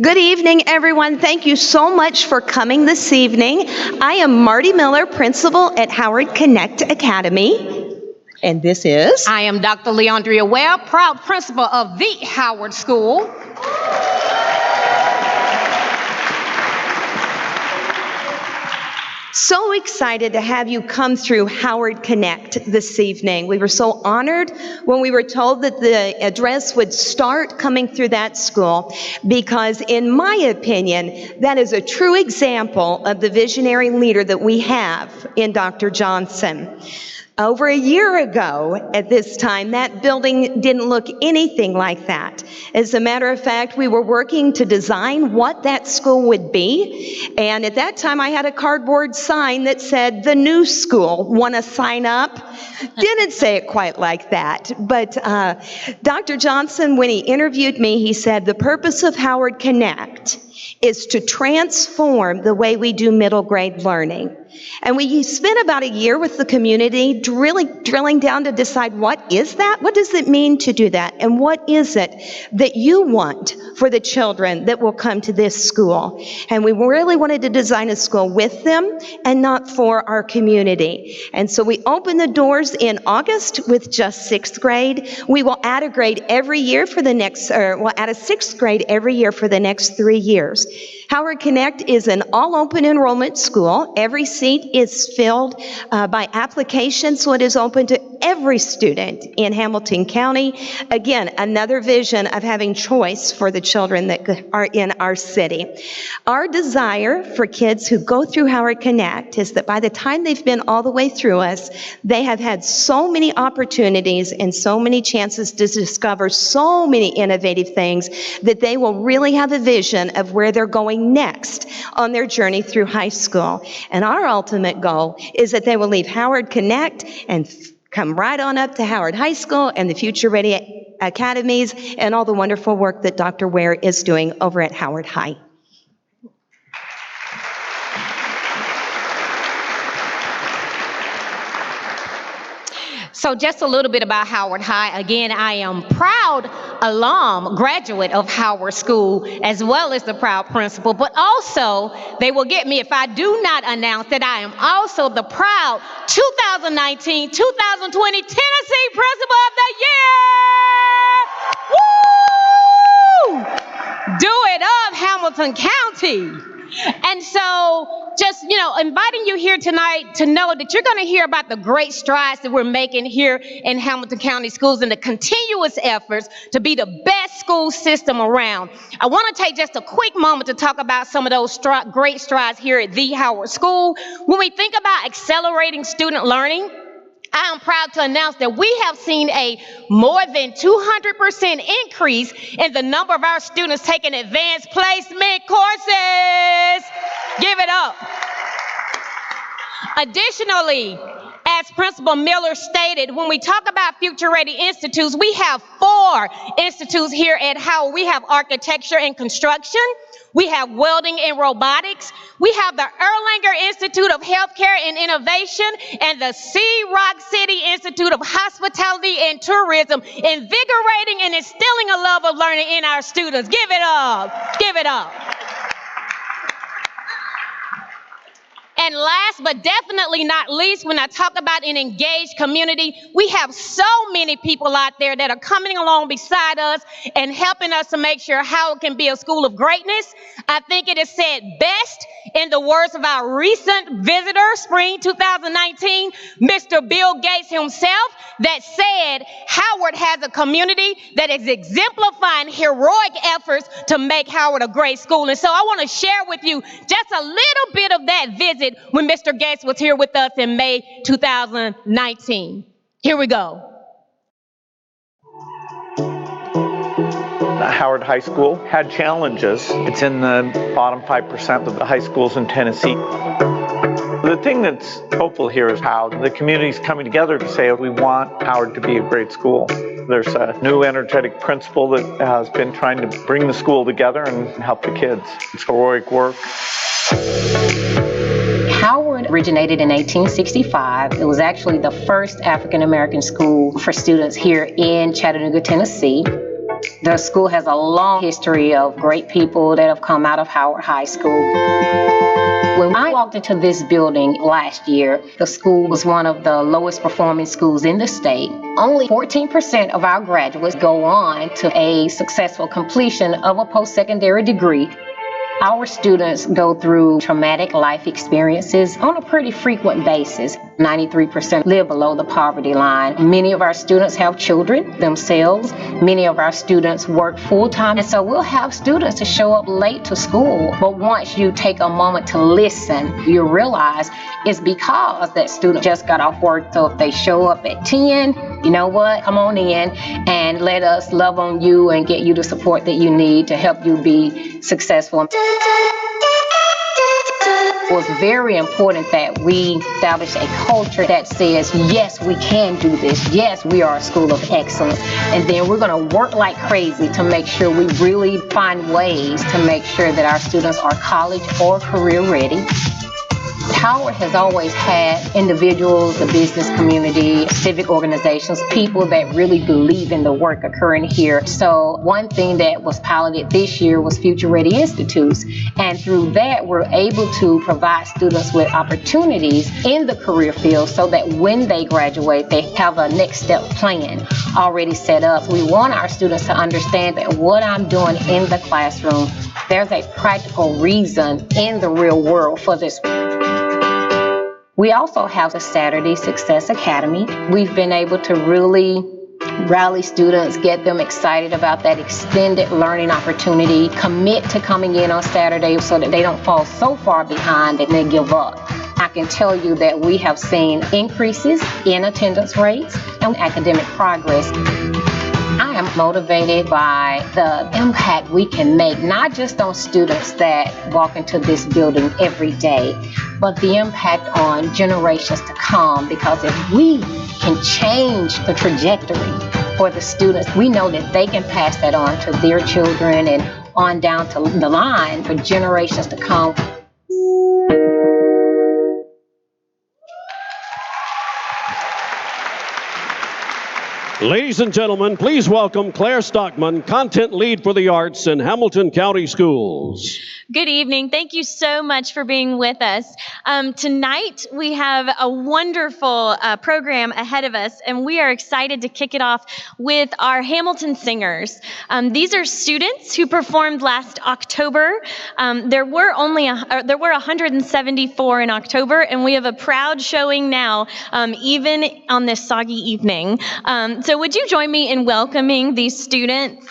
Good evening, everyone. Thank you so much for coming this evening. I am Marty Miller, principal at Howard Connect Academy. And this is? I am Dr. Leandria Webb, proud principal of the Howard School. So excited to have you come through Howard Connect this evening. We were so honored when we were told that the address would start coming through that school because, in my opinion, that is a true example of the visionary leader that we have in Dr. Johnson. Over a year ago at this time, that building didn't look anything like that. As a matter of fact, we were working to design what that school would be. And at that time, I had a cardboard sign that said, "The new school, want to sign up?" Didn't say it quite like that. But Dr. Johnson, when he interviewed me, he said, "The purpose of Howard Connect is to transform the way we do middle grade learning." And we spent about a year with the community really drilling down to decide, what is that? What does it mean to do that? And what is it that you want for the children that will come to this school? And we really wanted to design a school with them and not for our community. And so we opened the doors in August with just sixth grade. We will add a grade every year for the next, we'll add a sixth grade every year for the next 3 years. Howard Connect is an all-open enrollment school. Every seat is filled by application, so it is open to every student in Hamilton County. Again, another vision of having choice for the children that are in our city. Our desire for kids who go through Howard Connect is that by the time they've been all the way through us, they have had so many opportunities and so many chances to discover so many innovative things that they will really have a vision of where they're going next on their journey through high school. And our ultimate goal is that they will leave Howard Connect and come right on up to Howard High School and the Future Ready Academies and all the wonderful work that Dr. Ware is doing over at Howard High. So just a little bit about Howard High. Again, I am proud alum, graduate of Howard School, as well as the proud principal, but also they will get me if I do not announce that I am also the proud 2019-2020 Tennessee Principal of the Year. Woo! Do it up, Hamilton County. And so just, inviting you here tonight to know that you're going to hear about the great strides that we're making here in Hamilton County Schools and the continuous efforts to be the best school system around. I want to take just a quick moment to talk about some of those great strides here at the Howard School. When we think about accelerating student learning, I am proud to announce that we have seen a more than 200% increase in the number of our students taking advanced placement courses. Give it up. Additionally, as Principal Miller stated, when we talk about Future Ready Institutes, we have 4 institutes here at Howard. We have architecture and construction. We have welding and robotics. We have the Erlanger Institute of Healthcare and Innovation and the C Rock City Institute of Hospitality and Tourism, invigorating and instilling a love of learning in our students. Give it up. Give it up. And last but definitely not least, when I talk about an engaged community, we have so many people out there that are coming along beside us and helping us to make sure Howard can be a school of greatness. I think it is said best in the words of our recent visitor, spring 2019, Mr. Bill Gates himself, that said Howard has a community that is exemplifying heroic efforts to make Howard a great school. And so I want to share with you just a little bit of that visit when Mr. Gates was here with us in May 2019. Here we go. Howard High School had challenges. It's in the bottom 5% of the high schools in Tennessee. The thing that's hopeful here is how the community's coming together to say we want Howard to be a great school. There's a new energetic principal that has been trying to bring the school together and help the kids. It's heroic work. Howard originated in 1865. It was actually the first African-American school for students here in Chattanooga, Tennessee. The school has a long history of great people that have come out of Howard High School. When I walked into this building last year, the school was one of the lowest performing schools in the state. Only 14% of our graduates go on to a successful completion of a post-secondary degree. Our students go through traumatic life experiences on a pretty frequent basis. 93% live below the poverty line. Many of our students have children themselves. Many of our students work full-time. And so we'll have students to show up late to school. But once you take a moment to listen, you realize it's because that student just got off work. So if they show up at 10, you know what? Come on in and let us love on you and get you the support that you need to help you be successful. It was very important that we establish a culture that says, yes, we can do this. Yes, we are a school of excellence. And then we're going to work like crazy to make sure we really find ways to make sure that our students are college or career ready. Howard has always had individuals, the business community, civic organizations, people that really believe in the work occurring here. So one thing that was piloted this year was Future Ready Institutes. And through that, we're able to provide students with opportunities in the career field so that when they graduate, they have a next step plan already set up. We want our students to understand that what I'm doing in the classroom, there's a practical reason in the real world for this. We also have the Saturday Success Academy. We've been able to really rally students, get them excited about that extended learning opportunity, commit to coming in on Saturday so that they don't fall so far behind that they give up. I can tell you that we have seen increases in attendance rates and academic progress. I am motivated by the impact we can make, not just on students that walk into this building every day, but the impact on generations to come. Because if we can change the trajectory for the students, we know that they can pass that on to their children and on down to the line for generations to come. Ladies and gentlemen, please welcome Claire Stockman, Content Lead for the Arts in Hamilton County Schools. Good evening. Thank you so much for being with us. Tonight, we have a wonderful program ahead of us, and we are excited to kick it off with our Hamilton Singers. These are students who performed last October. There were 174 in October, and we have a proud showing now, even on this soggy evening. So would you join me in welcoming these students?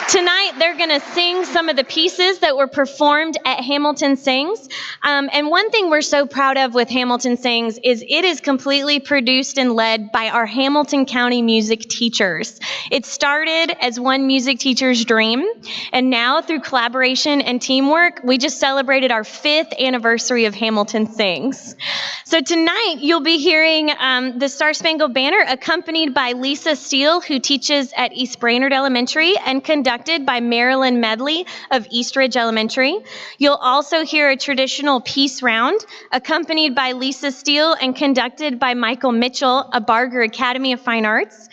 Tonight, they're going to sing some of the pieces that were performed at Hamilton Sings. And one thing we're so proud of with Hamilton Sings is it is completely produced and led by our Hamilton County music teachers. It started as one music teacher's dream, and now through collaboration and teamwork, we just celebrated our 5th anniversary of Hamilton Sings. So tonight, you'll be hearing the Star Spangled Banner accompanied by Lisa Steele, who teaches at East Brainerd Elementary, and conducted by Marilyn Medley of East Ridge Elementary. You'll also hear a traditional peace round accompanied by Lisa Steele and conducted by Michael Mitchell of Barger Academy of Fine Arts.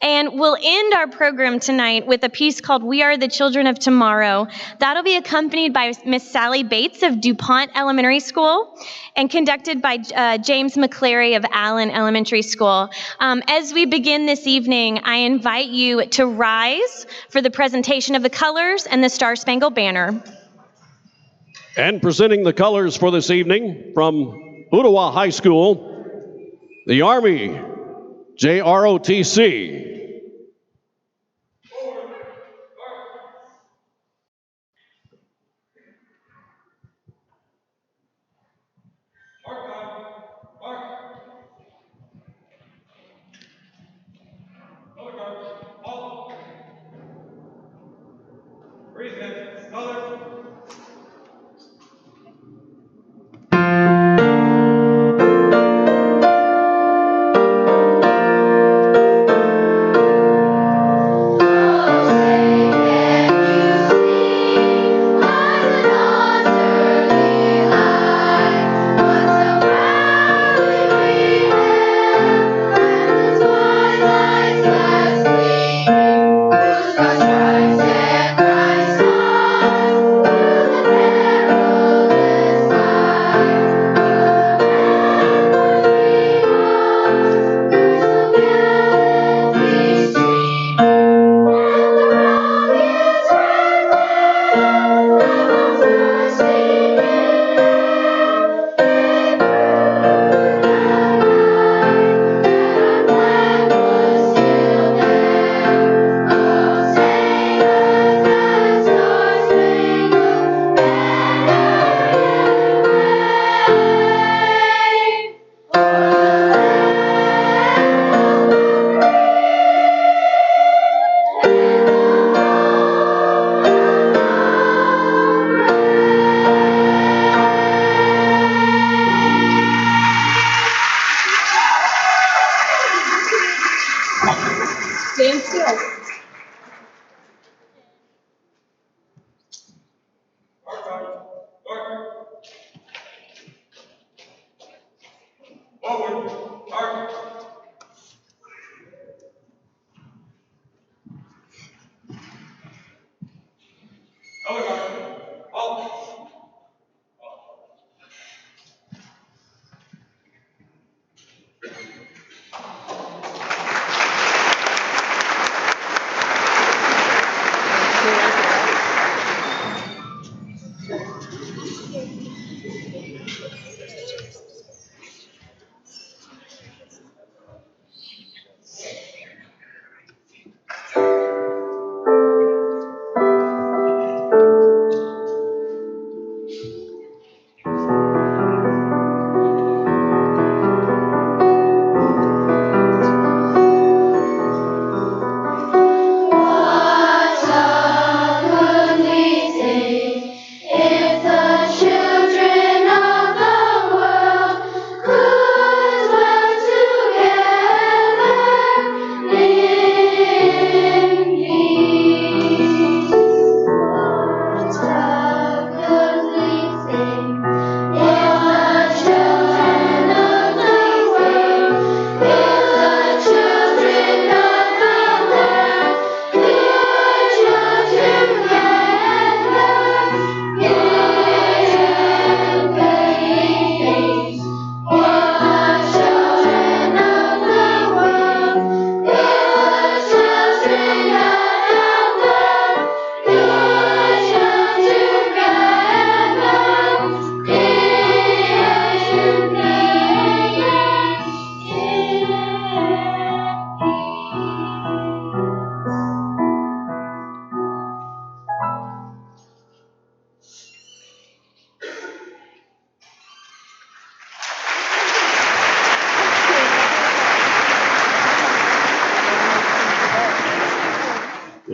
And we'll end our program tonight with a piece called We Are the Children of Tomorrow. That'll be accompanied by Miss Sally Bates of DuPont Elementary School and conducted by James McClary of Allen Elementary School. As we begin this evening, I invite you to rise for the presentation of the colors and the Star Spangled Banner. And presenting the colors for this evening from Ottawa High School, the Army JROTC.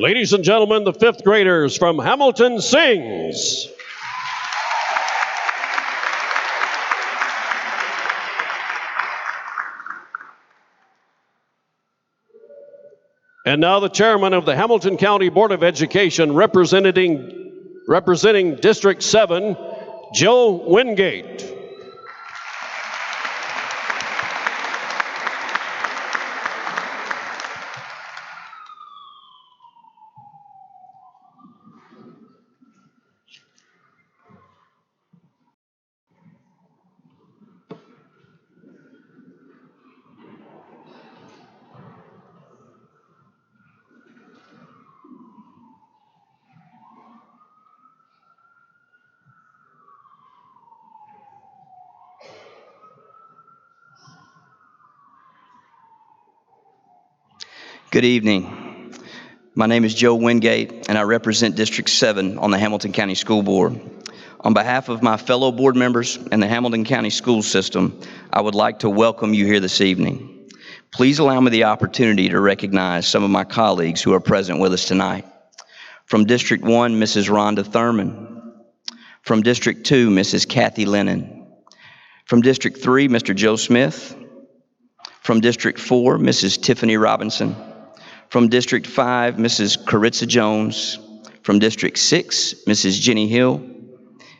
Ladies and gentlemen, the fifth graders from Hamilton Sings. And now the chairman of the Hamilton County Board of Education representing District 7, Joe Wingate. Good evening. My name is Joe Wingate, and I represent District 7 on the Hamilton County School Board. On behalf of my fellow board members and the Hamilton County School System, I would like to welcome you here this evening. Please allow me the opportunity to recognize some of my colleagues who are present with us tonight. From District 1, Mrs. Rhonda Thurman. From District 2, Mrs. Kathy Lennon. From District 3, Mr. Joe Smith. From District 4, Mrs. Tiffany Robinson. From District 5, Mrs. Caritza Jones. From District 6, Mrs. Jenny Hill.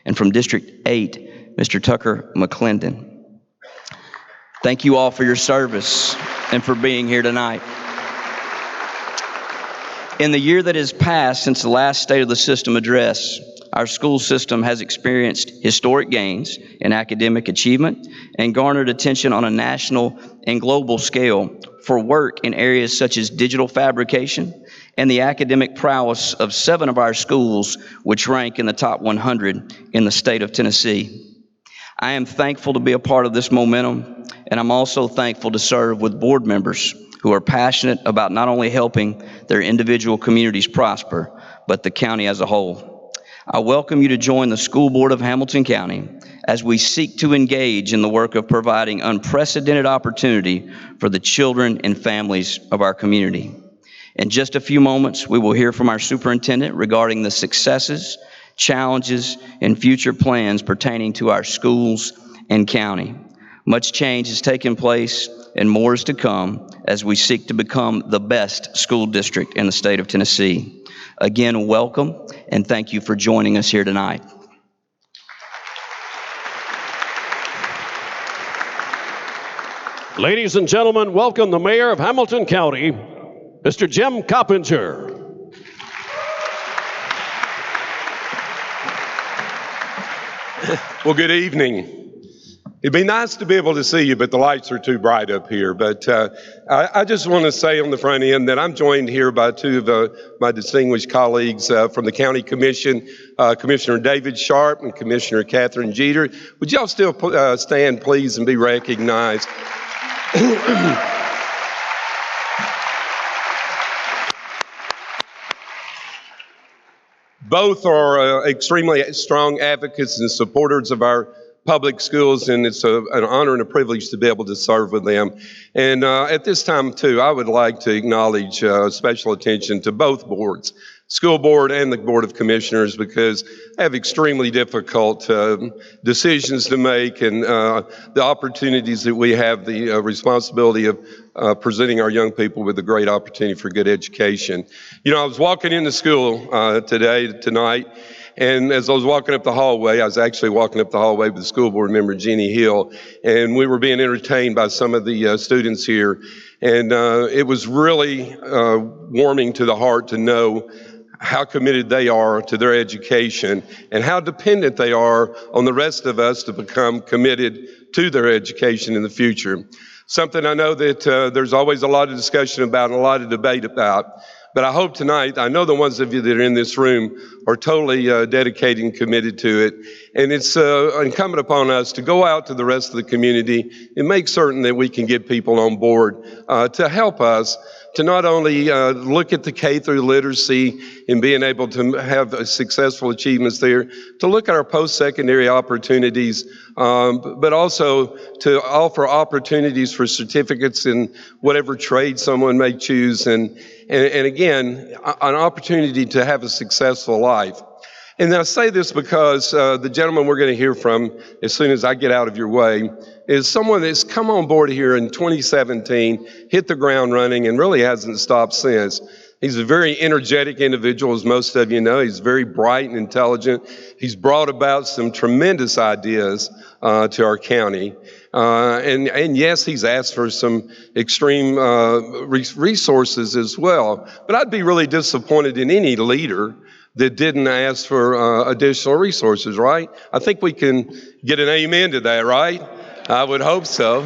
And from District 8, Mr. Tucker McClendon. Thank you all for your service and for being here tonight. In the year that has passed since the last State of the System address, our school system has experienced historic gains in academic achievement and garnered attention on a national and global scale for work in areas such as digital fabrication and the academic prowess of 7 of our schools, which rank in the top 100 in the state of Tennessee. I am thankful to be a part of this momentum, and I'm also thankful to serve with board members who are passionate about not only helping their individual communities prosper, but the county as a whole. I welcome you to join the School Board of Hamilton County as we seek to engage in the work of providing unprecedented opportunity for the children and families of our community. In just a few moments, we will hear from our superintendent regarding the successes, challenges, and future plans pertaining to our schools and county. Much change has taken place and more is to come as we seek to become the best school district in the state of Tennessee. Again, welcome, and thank you for joining us here tonight. Ladies and gentlemen, welcome the Mayor of Hamilton County, Mr. Jim Coppinger. Well, good evening. It'd be nice to be able to see you, but the lights are too bright up here. But I just want to say on the front end that I'm joined here by two of my distinguished colleagues from the County Commission, Commissioner David Sharp and Commissioner Catherine Jeter. Would y'all still stand, please, and be recognized? Both are extremely strong advocates and supporters of our public schools, and it's an honor and a privilege to be able to serve with them. And at this time, too, I would like to acknowledge special attention to both boards, school board and the Board of Commissioners, because they have extremely difficult decisions to make, and the opportunities that we have, the responsibility of presenting our young people with a great opportunity for good education. You know, I was walking into school tonight, and as I was walking up the hallway, I was actually walking up the hallway with the school board member, Jeannie Hill, and we were being entertained by some of the students here. And it was really warming to the heart to know how committed they are to their education and how dependent they are on the rest of us to become committed to their education in the future. Something I know that there's always a lot of discussion about and a lot of debate about. But I hope tonight, I know the ones of you that are in this room are totally dedicated and committed to it. And it's incumbent upon us to go out to the rest of the community and make certain that we can get people on board to help us to not only look at the K through literacy and being able to have successful achievements there, to look at our post-secondary opportunities, but also to offer opportunities for certificates in whatever trade someone may choose, and again, an opportunity to have a successful life. And I say this because the gentleman we're going to hear from as soon as I get out of your way is someone that's come on board here in 2017, hit the ground running, and really hasn't stopped since. He's a very energetic individual, as most of you know. He's very bright and intelligent. He's brought about some tremendous ideas to our county. And yes, he's asked for some extreme resources as well. But I'd be really disappointed in any leader that didn't ask for additional resources, right? I think we can get an amen to that, right? I would hope so.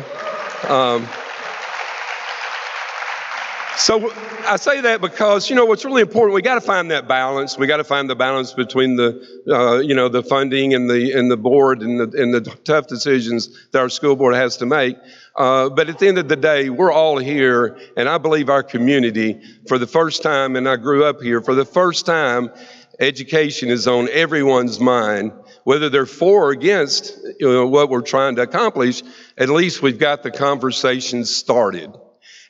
So I say that because, you know, what's really important, we got to find that balance. We got to find the balance between the funding and the board and the tough decisions that our school board has to make. But at the end of the day, we're all here, and I believe our community, for the first time, and I grew up here, for the first time, education is on everyone's mind. Whether they're for or against what we're trying to accomplish, at least we've got the conversation started.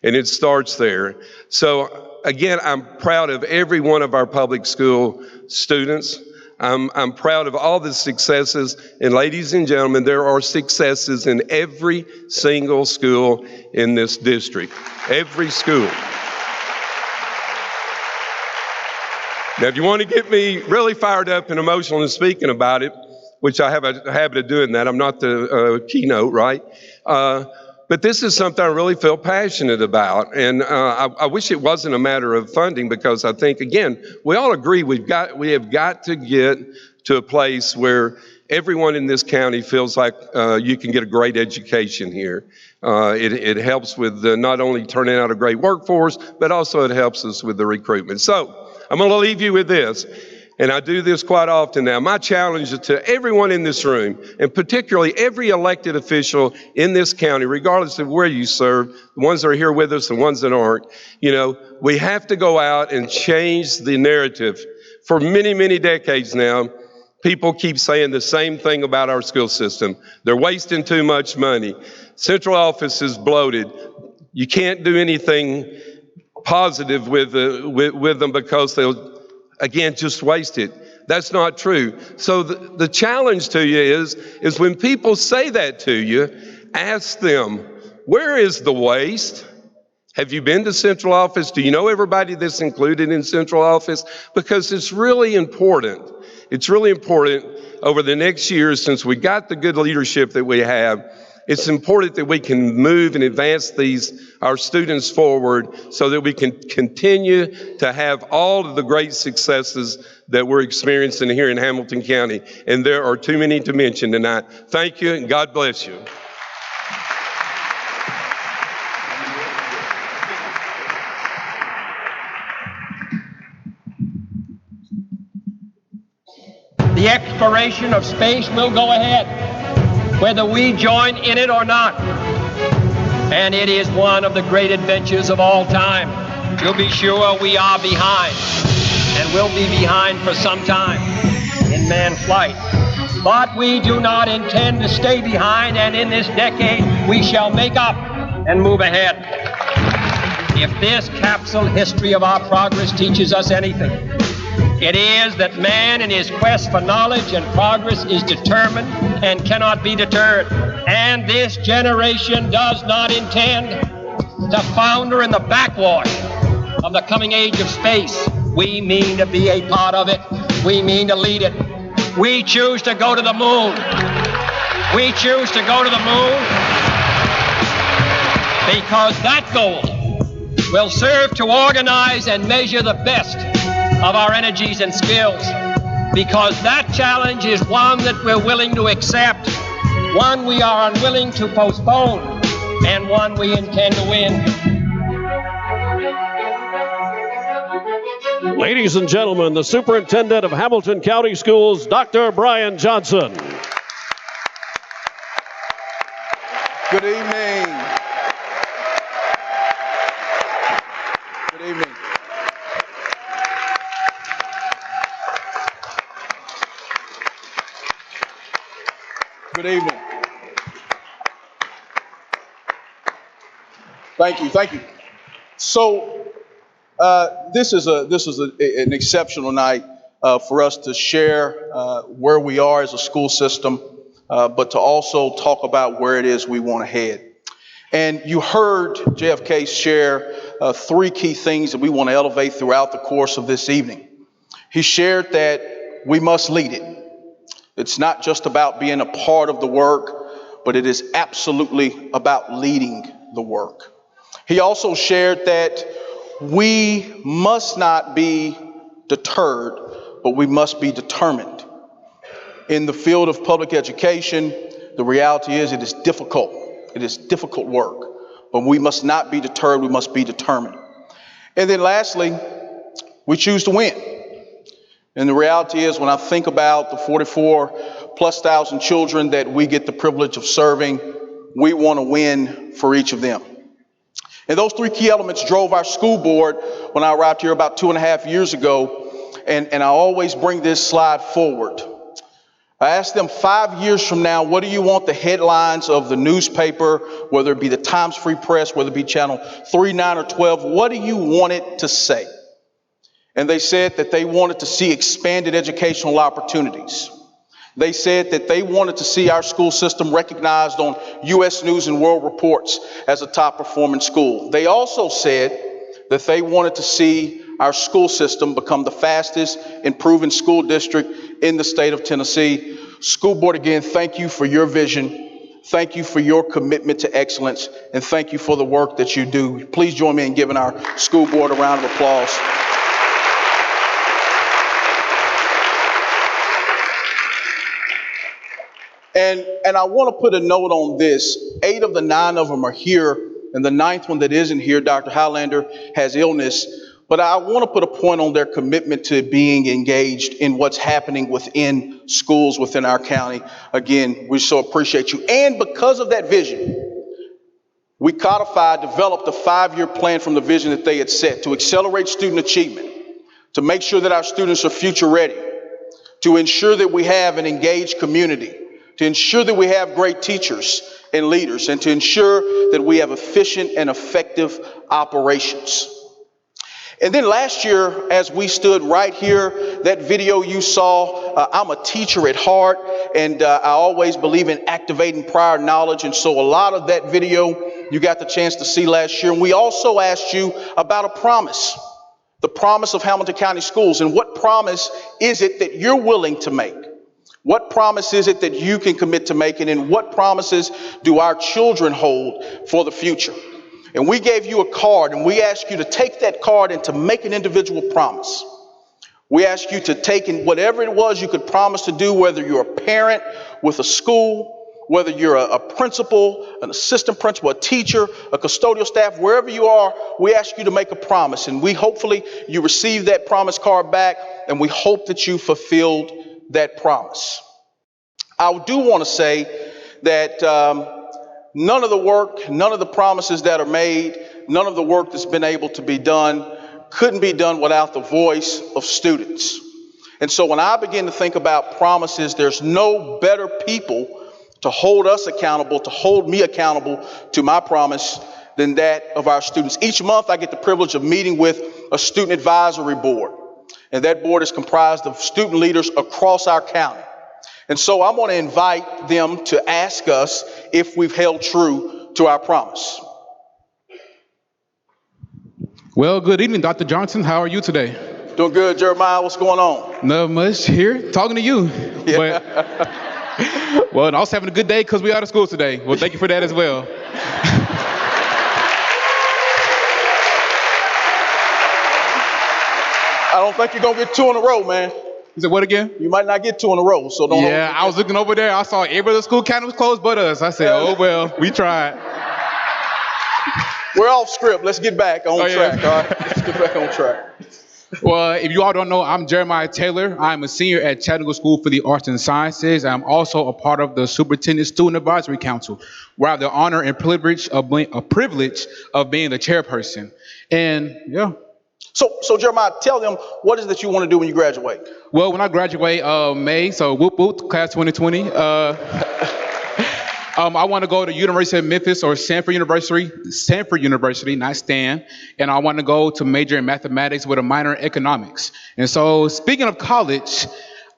And it starts there. So again, I'm proud of every one of our public school students. I'm proud of all the successes. And ladies and gentlemen, there are successes in every single school in this district. Every school. Now, if you want to get me really fired up and emotional in speaking about it, which I have a habit of doing that, I'm not the keynote, right? But this is something I really feel passionate about. And I wish it wasn't a matter of funding, because I think, again, we all agree we have got to get to a place where everyone in this county feels like you can get a great education here. It helps with not only turning out a great workforce, but also it helps us with the recruitment. So I'm going to leave you with this. And I do this quite often now. My challenge to everyone in this room, and particularly every elected official in this county, regardless of where you serve, the ones that are here with us, the ones that aren't, we have to go out and change the narrative. For many, many decades now, people keep saying the same thing about our school system. They're wasting too much money. Central office is bloated. You can't do anything positive with them because they'll, again, just waste it. That's not true. So the challenge to you is when people say that to you, ask them, Where is the waste? Have you been to central office? Do you know everybody that's included in central office? Because it's really important. It's really important over the next years, since we got the good leadership that we have, it's important that we can move and advance our students forward so that we can continue to have all of the great successes that we're experiencing here in Hamilton County. And there are too many to mention tonight. Thank you, and God bless you. The exploration of space will go ahead, whether we join in it or not. And it is one of the great adventures of all time. You'll be sure we are behind, and will be behind for some time in manned flight. But we do not intend to stay behind, and in this decade we shall make up and move ahead. If this capsule history of our progress teaches us anything, it is that man in his quest for knowledge and progress is determined and cannot be deterred. And this generation does not intend to founder in the backwash of the coming age of space. We mean to be a part of it. We mean to lead it. We choose to go to the moon. We choose to go to the moon because that goal will serve to organize and measure the best of our energies and skills, because that challenge is one that we're willing to accept, one we are unwilling to postpone, and one we intend to win. Ladies and gentlemen, the Superintendent of Hamilton County Schools, Dr. Brian Johnson. Good evening. Good evening. Good evening. Thank you. So this is an exceptional night for us to share where we are as a school system, but to also talk about where it is we want to head. And you heard JFK share 3 key things that we want to elevate throughout the course of this evening. He shared that we must lead it. It's not just about being a part of the work, but it is absolutely about leading the work. He also shared that we must not be deterred, but we must be determined. In the field of public education, the reality is it is difficult. It is difficult work, but we must not be deterred. We must be determined. And then lastly, we choose to win. And the reality is, when I think about the 44,000+ children that we get the privilege of serving, we want to win for each of them. And those 3 key elements drove our school board when I arrived here about 2.5 years ago. And I always bring this slide forward. I asked them 5 years from now, what do you want the headlines of the newspaper, whether it be the Times Free Press, whether it be Channel 3, 9, or 12, what do you want it to say? And they said that they wanted to see expanded educational opportunities. They said that they wanted to see our school system recognized on U.S. News and World Reports as a top performing school. They also said that they wanted to see our school system become the fastest improving school district in the state of Tennessee. School board, again, thank you for your vision. Thank you for your commitment to excellence, and thank you for the work that you do. Please join me in giving our school board a round of applause. And I want to put a note on this. 8 of the 9 of them are here, and the 9th one that isn't here, Dr. Highlander, has illness. But I want to put a point on their commitment to being engaged in what's happening within schools within our county. Again, we so appreciate you. And because of that vision, we developed a 5-year plan from the vision that they had set to accelerate student achievement, to make sure that our students are future ready, to ensure that we have an engaged community, to ensure that we have great teachers and leaders, and to ensure that we have efficient and effective operations. And then last year, as we stood right here, that video you saw, I'm a teacher at heart, and I always believe in activating prior knowledge. And so a lot of that video you got the chance to see last year. And we also asked you about a promise, the promise of Hamilton County Schools. And what promise is it that you're willing to make? What promise is it that you can commit to making? And what promises do our children hold for the future? And we gave you a card, and we asked you to take that card and to make an individual promise. We asked you to take in whatever it was you could promise to do, whether you're a parent with a school, whether you're a principal, an assistant principal, a teacher, a custodial staff, wherever you are, we ask you to make a promise. And we hopefully you receive that promise card back, and we hope that you fulfilled that promise. I do want to say that none of the work, none of the promises that are made, none of the work that's been able to be done couldn't be done without the voice of students. And so when I begin to think about promises, there's no better people to hold us accountable, to hold me accountable to my promise than that of our students. Each month I get the privilege of meeting with a student advisory board. And that board is comprised of student leaders across our county. And so I want to invite them to ask us if we've held true to our promise. Well, good evening, Dr. Johnson. How are you today? Doing good, Jeremiah. What's going on? Not much here, talking to you. Yeah. Well, and also having a good day because we are out of school today. Well, thank you for that as well. I don't think you're going to get 2 in a row, man. You said what again? You might not get 2 in a row, so don't. Yeah, I was looking over there. I saw every other school county was closed but us. I said, oh, well, we tried. We're off script. Let's get back on track, yeah. all right? Let's get back on track. Well, if you all don't know, I'm Jeremiah Taylor. I'm a senior at Chattanooga School for the Arts and Sciences. I'm also a part of the Superintendent Student Advisory Council, where I have the honor and privilege of being the chairperson. And yeah. So Jeremiah, tell them, what is it that you want to do when you graduate? Well, when I graduate May, so whoop whoop, class 2020. I want to go to University of Memphis or Stanford University, not Stan. And I want to go to major in mathematics with a minor in economics. And so speaking of college,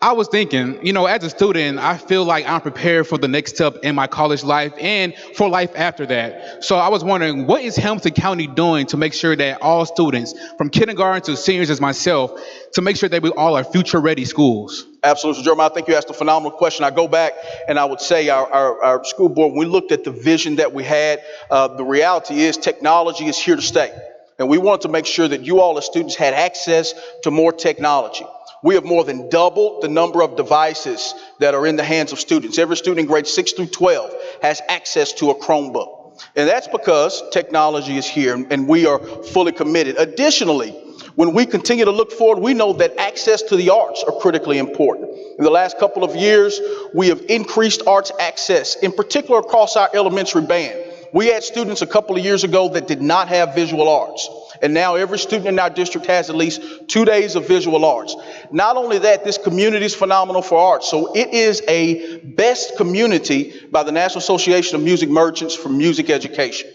I was thinking, as a student, I feel like I'm prepared for the next step in my college life and for life after that. So I was wondering, what is Hamilton County doing to make sure that all students, from kindergarten to seniors as myself, to make sure that we all are future-ready schools? Absolutely. So Jeremiah, I think you asked a phenomenal question. I go back and I would say our school board, when we looked at the vision that we had, the reality is technology is here to stay. And we wanted to make sure that you all as students had access to more technology. We have more than doubled the number of devices that are in the hands of students. Every student in grades 6 through 12 has access to a Chromebook. And that's because technology is here and we are fully committed. Additionally, when we continue to look forward, we know that access to the arts are critically important. In the last couple of years, we have increased arts access, in particular across our elementary band. We had students a couple of years ago that did not have visual arts. And now every student in our district has at least 2 days of visual arts. Not only that, this community is phenomenal for arts. So it is a best community by the National Association of Music Merchants for music education.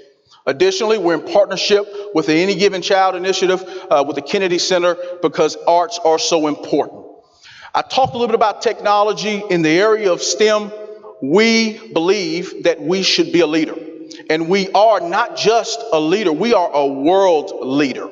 Additionally, we're in partnership with the Any Given Child initiative with the Kennedy Center because arts are so important. I talked a little bit about technology in the area of STEM. We believe that we should be a leader. And we are not just a leader, we are a world leader.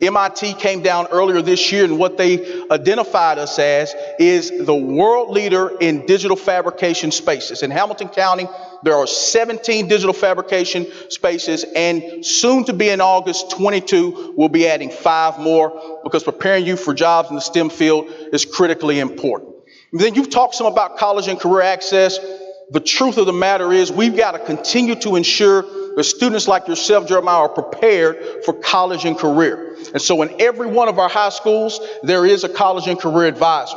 MIT came down earlier this year, and what they identified us as is the world leader in digital fabrication spaces. In Hamilton County, there are 17 digital fabrication spaces, and soon to be in August 22, we'll be adding 5 more because preparing you for jobs in the STEM field is critically important. And then you've talked some about college and career access. The truth of the matter is we've got to continue to ensure that students like yourself, Jeremiah, are prepared for college and career. And so in every one of our high schools, there is a college and career advisor.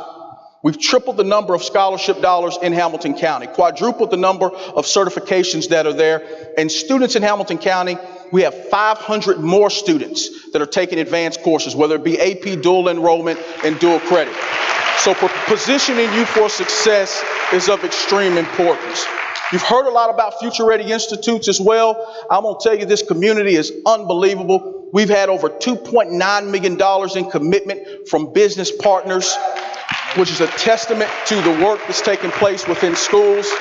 We've tripled the number of scholarship dollars in Hamilton County, quadrupled the number of certifications that are there. And students in Hamilton County, we have 500 more students that are taking advanced courses, whether it be AP dual enrollment and dual credit. So positioning you for success is of extreme importance. You've heard a lot about Future Ready Institutes as well. I'm going to tell you, this community is unbelievable. We've had over $2.9 million in commitment from business partners, which is a testament to the work that's taking place within schools.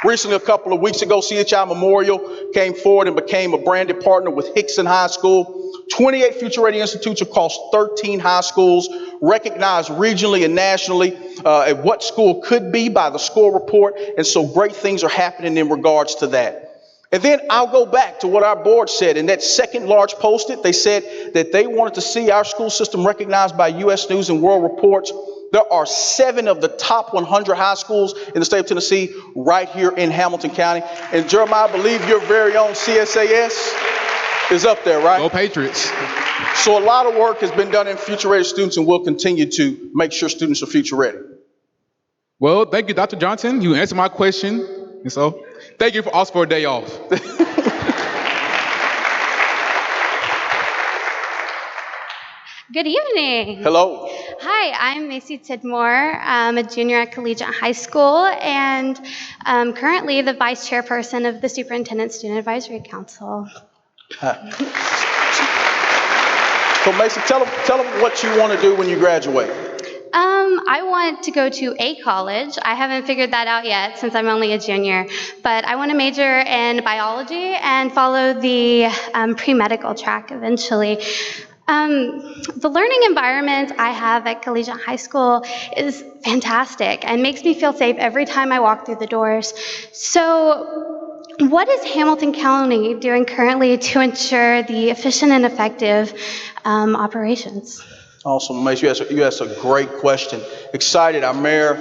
Recently, a couple of weeks ago, CHI Memorial came forward and became a branded partner with Hickson High School. 28 Future Ready Institutes across 13 high schools, recognized regionally and nationally at what school could be by the score report. And so great things are happening in regards to that. And then I'll go back to what our board said. In that second large post-it, they said that they wanted to see our school system recognized by U.S. News and World Reports. There are 7 of the top 100 high schools in the state of Tennessee right here in Hamilton County. And Jeremiah, I believe your very own CSAS is up there, right? Go Patriots. So a lot of work has been done in future ready students, and we'll continue to make sure students are future ready. Well, thank you, Dr. Johnson. You answered my question. And so thank you also for a day off. Good evening. Hello. Hi, I'm Macy Tidmore. I'm a junior at Collegiate High School and currently the vice chairperson of the Superintendent Student Advisory Council. So Macy, tell them what you want to do when you graduate. I want to go to a college. I haven't figured that out yet since I'm only a junior, but I want to major in biology and follow the pre-medical track eventually. The learning environment I have at Collegiate High School is fantastic and makes me feel safe every time I walk through the doors. So what is Hamilton County doing currently to ensure the efficient and effective operations? Awesome, Mace. You asked a great question. Excited. Our mayor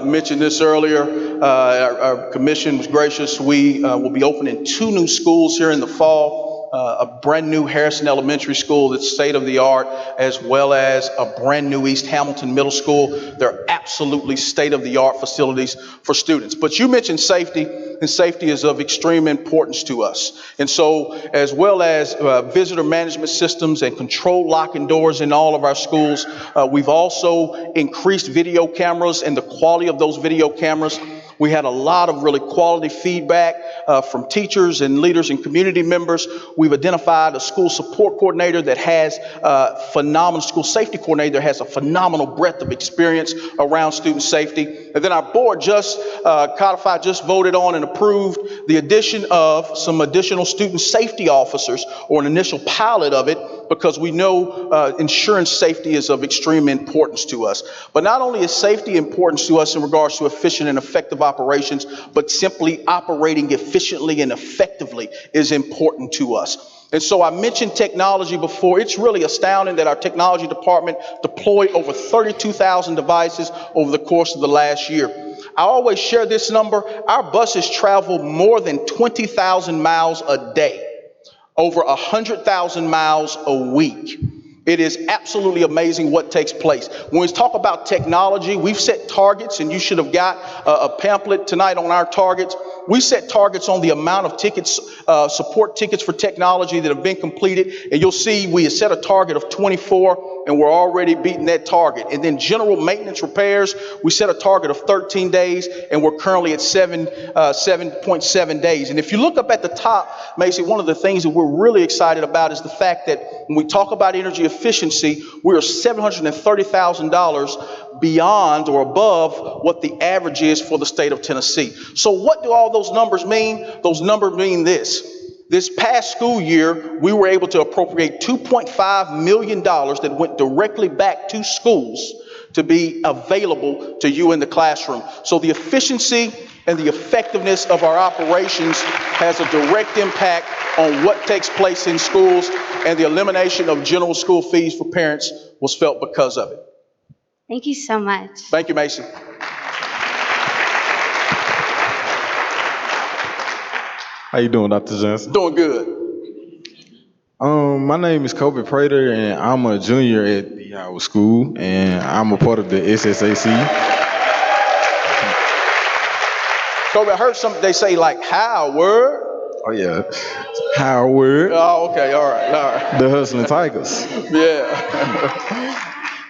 mentioned this earlier. Our commission was gracious. We will be opening 2 new schools here in the fall. A brand new Harrison Elementary School that's state of the art, as well as a brand new East Hamilton Middle School. They're absolutely state of the art facilities for students. But you mentioned safety, and safety is of extreme importance to us. And so, as well as visitor management systems and control locking doors in all of our schools, we've also increased video cameras and the quality of those video cameras. We had a lot of really quality feedback from teachers and leaders and community members. We've identified a school support coordinator that has phenomenal, school safety coordinator that has a phenomenal breadth of experience around student safety. And then our board just codified, just voted on and approved the addition of some additional student safety officers, or an initial pilot of it, because we know insurance safety is of extreme importance to us. But not only is safety important to us in regards to efficient and effective operations, but simply operating efficiently and effectively is important to us. And so I mentioned technology before. It's really astounding that our technology department deployed over 32,000 devices over the course of the last year. I always share this number. Our buses travel more than 20,000 miles a day, over 100,000 miles a week. It is absolutely amazing what takes place. When we talk about technology, we've set targets, and you should have got a pamphlet tonight on our targets. We set targets on the amount of tickets, support tickets for technology that have been completed. And you'll see we set a target of 24, and we're already beating that target. And then general maintenance repairs, we set a target of 13 days, and we're currently at 7.7 days. And if you look up at the top, Macy, one of the things that we're really excited about is the fact that when we talk about energy efficiency, we are $730,000 beyond or above what the average is for the state of Tennessee. So what do all those numbers mean? Those numbers mean this. This past school year, we were able to appropriate $2.5 million that went directly back to schools to be available to you in the classroom. So the efficiency and the effectiveness of our operations has a direct impact on what takes place in schools, and the elimination of general school fees for parents was felt because of it. Thank you so much. Thank you, Mason. How you doing, Dr. Johnson? Doing good. My name is Kobe Prater, and I'm a junior at the Howard School, and I'm a part of the SSAC. Kobe, I heard they say like Howard. Oh yeah, Howard. Oh, okay, all right. The Hustling Tigers. Yeah.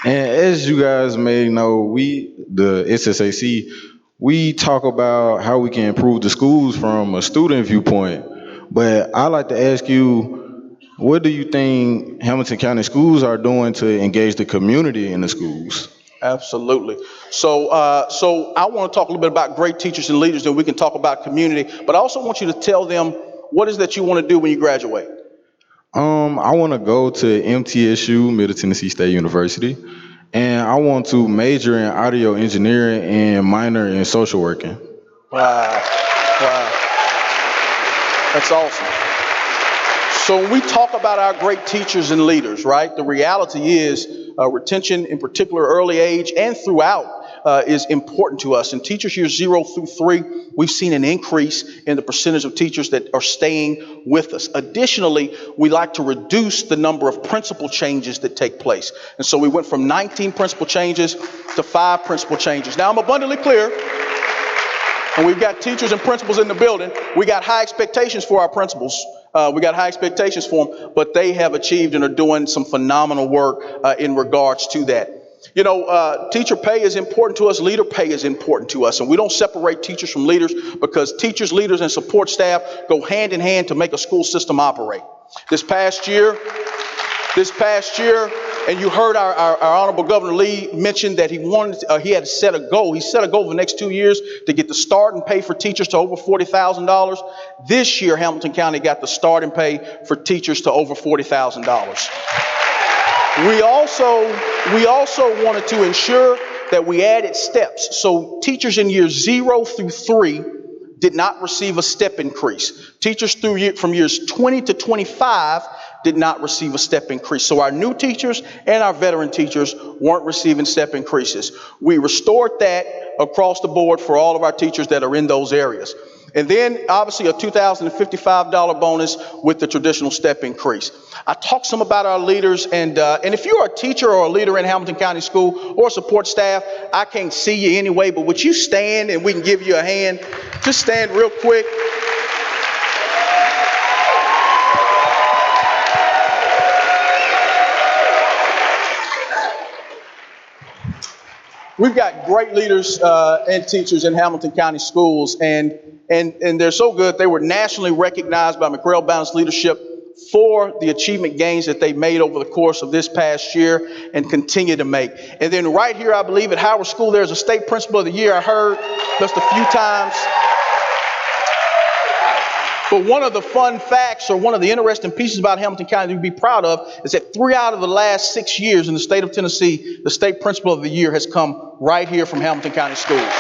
And as you guys may know, the SSAC, we talk about how we can improve the schools from a student viewpoint. But I'd like to ask you, what do you think Hamilton County schools are doing to engage the community in the schools? Absolutely. So I want to talk a little bit about great teachers and leaders, and we can talk about community, but I also want you to tell them what is that you want to do when you graduate. I want to go to MTSU, Middle Tennessee State University, and I want to major in audio engineering and minor in social working. Wow. Wow. That's awesome. So when we talk about our great teachers and leaders, right, the reality is retention, in particular early age and throughout, is important to us. In teachers years 0 through 3, we've seen an increase in the percentage of teachers that are staying with us. Additionally, we like to reduce the number of principal changes that take place. And so we went from 19 principal changes to 5 principal changes. Now, I'm abundantly clear, and we've got teachers and principals in the building. We got high expectations for our principals. We got high expectations for them, but they have achieved and are doing some phenomenal work in regards to that. You know, teacher pay is important to us. Leader pay is important to us. And we don't separate teachers from leaders, because teachers, leaders, and support staff go hand in hand to make a school system operate. This past year, and you heard our Honorable Governor Lee mention that he had set a goal. He set a goal for the next 2 years to get the start and pay for teachers to over $40,000. This year, Hamilton County got the start and pay for teachers to over $40,000. We also wanted to ensure that we added steps. So teachers in years 0 through 3 did not receive a step increase. Teachers from years 20 to 25 did not receive a step increase. So our new teachers and our veteran teachers weren't receiving step increases. We restored that across the board for all of our teachers that are in those areas. And then obviously a $2,055 bonus with the traditional step increase. I talked some about our leaders, and if you're a teacher or a leader in Hamilton County School or support staff, I can't see you anyway, but would you stand and we can give you a hand? Just stand real quick. We've got great leaders and teachers in Hamilton County Schools, and they're so good. They were nationally recognized by McRae Balanced Leadership for the achievement gains that they made over the course of this past year and continue to make. And then right here, I believe at Howard School, there's a state principal of the year. I heard just a few times. But one of the fun facts, or one of the interesting pieces about Hamilton County to be proud of, is that 3 out of the last 6 years in the state of Tennessee, the state principal of the year has come right here from Hamilton County Schools.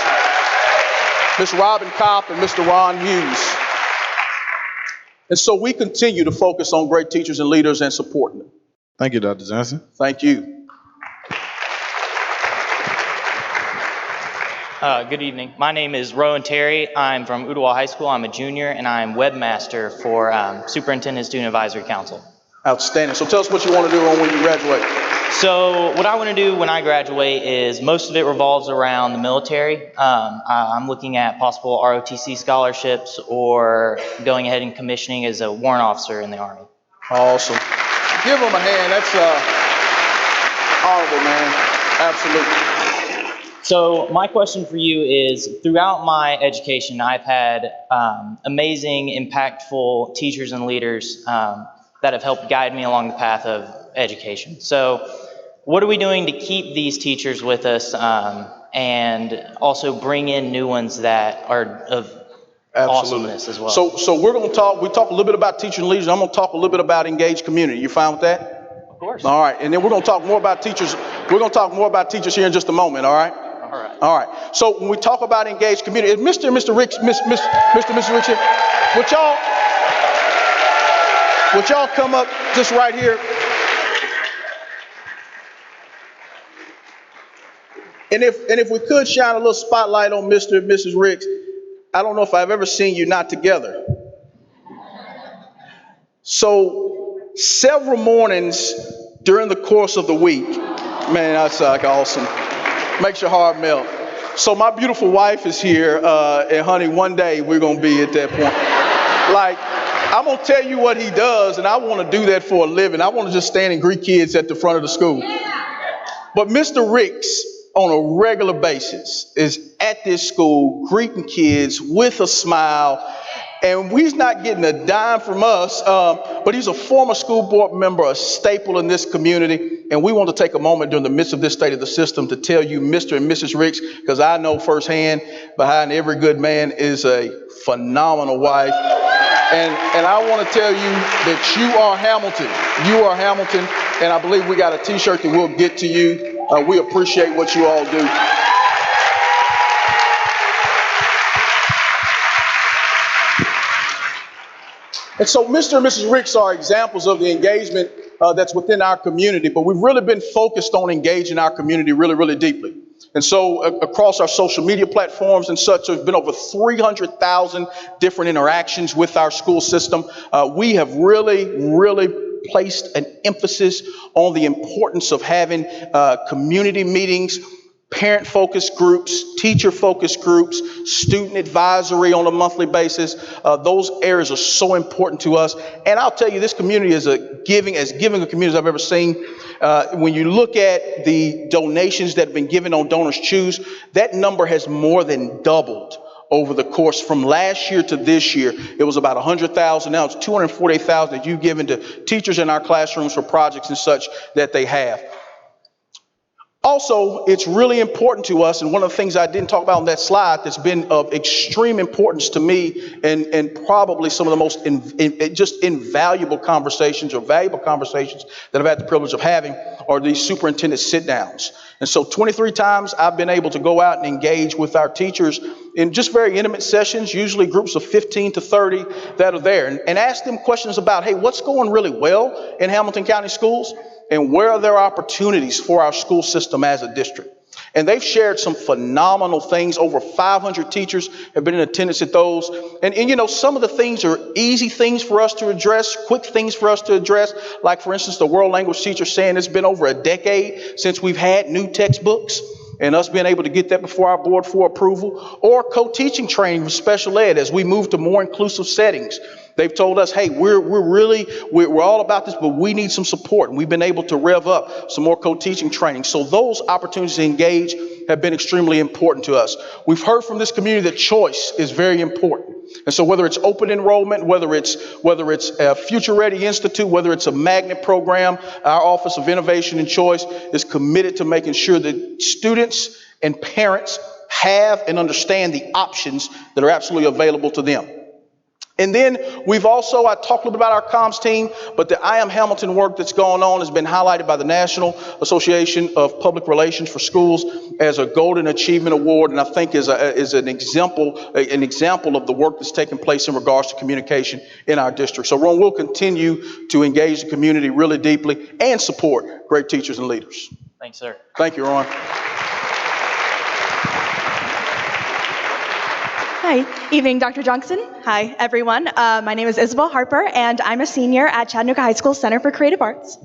Ms. Robin Kopp and Mr. Ron Hughes. And so we continue to focus on great teachers and leaders and supporting them. Thank you, Dr. Johnson. Thank you. Good evening. My name is Rowan Terry. I'm from Ooltewah High School. I'm a junior, and I'm webmaster for Superintendent Student Advisory Council. Outstanding. So tell us what you want to do when you graduate. So what I want to do when I graduate is most of it revolves around the military. I'm looking at possible ROTC scholarships or going ahead and commissioning as a warrant officer in the Army. Awesome. Give them a hand. That's honorable, man. Absolutely. So my question for you is, throughout my education, I've had amazing, impactful teachers and leaders that have helped guide me along the path of education. So what are we doing to keep these teachers with us and also bring in new ones that are of awesomeness as well? So we're going to we talk a little bit about teachers and leaders. I'm going to talk a little bit about engaged community. You fine with that? Of course. All right. And then we're going to talk more about teachers. We're going to talk more about teachers here in just a moment. All right. All right. All right. So when we talk about engaged community, Mr. and Mr. Ricks, Mr. Ricks, would y'all come up just right here? And if we could shine a little spotlight on Mr. and Mrs. Ricks, I don't know if I've ever seen you not together. So several mornings during the course of the week, man, that's like awesome. Makes your heart melt. So my beautiful wife is here, and honey, one day we're gonna be at that point. Like, I'm gonna tell you what he does, and I want to do that for a living. I want to just stand and greet kids at the front of the school. But Mr. Ricks, on a regular basis, is at this school greeting kids with a smile, and he's not getting a dime from us, but he's a former school board member, a staple in this community. And we want to take a moment during the midst of this state of the system to tell you, Mr. and Mrs. Ricks, because I know firsthand behind every good man is a phenomenal wife. And I want to tell you that you are Hamilton. You are Hamilton. And I believe we got a t-shirt that we'll get to you. We appreciate what you all do. And so Mr. and Mrs. Ricks are examples of the engagement that's within our community, but we've really been focused on engaging our community really, really deeply. And so across our social media platforms and such, there's been over 300,000 different interactions with our school system. We have really placed an emphasis on the importance of having community meetings, parent focus groups, teacher focus groups, student advisory on a monthly basis. Those areas are so important to us. And I'll tell you, this community is as giving a community as I've ever seen. When you look at the donations that have been given on Donors Choose, that number has more than doubled over the course from last year to this year. It was about 100,000. Now it's 248,000 that you've given to teachers in our classrooms for projects and such that they have. Also, it's really important to us, and one of the things I didn't talk about on that slide that's been of extreme importance to me and probably some of the most just invaluable conversations or valuable conversations that I've had the privilege of having are these superintendent sit-downs. And so 23 times I've been able to go out and engage with our teachers in just very intimate sessions, usually groups of 15 to 30 that are there, and ask them questions about, hey, what's going really well in Hamilton County schools? And where are there opportunities for our school system as a district? And they've shared some phenomenal things. Over 500 teachers have been in attendance at those. And you know, some of the things are easy things for us to address, quick things for us to address. Like, for instance, the world language teacher saying it's been over a decade since we've had new textbooks, and us being able to get that before our board for approval. Or co-teaching training for special ed as we move to more inclusive settings. They've told us, hey, we're all about this, but we need some support. And we've been able to rev up some more co-teaching training. So those opportunities to engage have been extremely important to us. We've heard from this community that choice is very important. And so whether it's open enrollment, whether it's a Future Ready Institute, whether it's a magnet program, our Office of Innovation and Choice is committed to making sure that students and parents have and understand the options that are absolutely available to them. And then we've also, I talked a little bit about our comms team, but the I Am Hamilton work that's going on has been highlighted by the National Association of Public Relations for Schools as a Golden Achievement Award, and I think is an example of the work that's taking place in regards to communication in our district. So Ron, we'll continue to engage the community really deeply and support great teachers and leaders. Thanks, sir. Thank you, Ron. Hi, evening, Dr. Johnson. Hi, everyone. My name is Isabel Harper, and I'm a senior at Chattanooga High School Center for Creative Arts.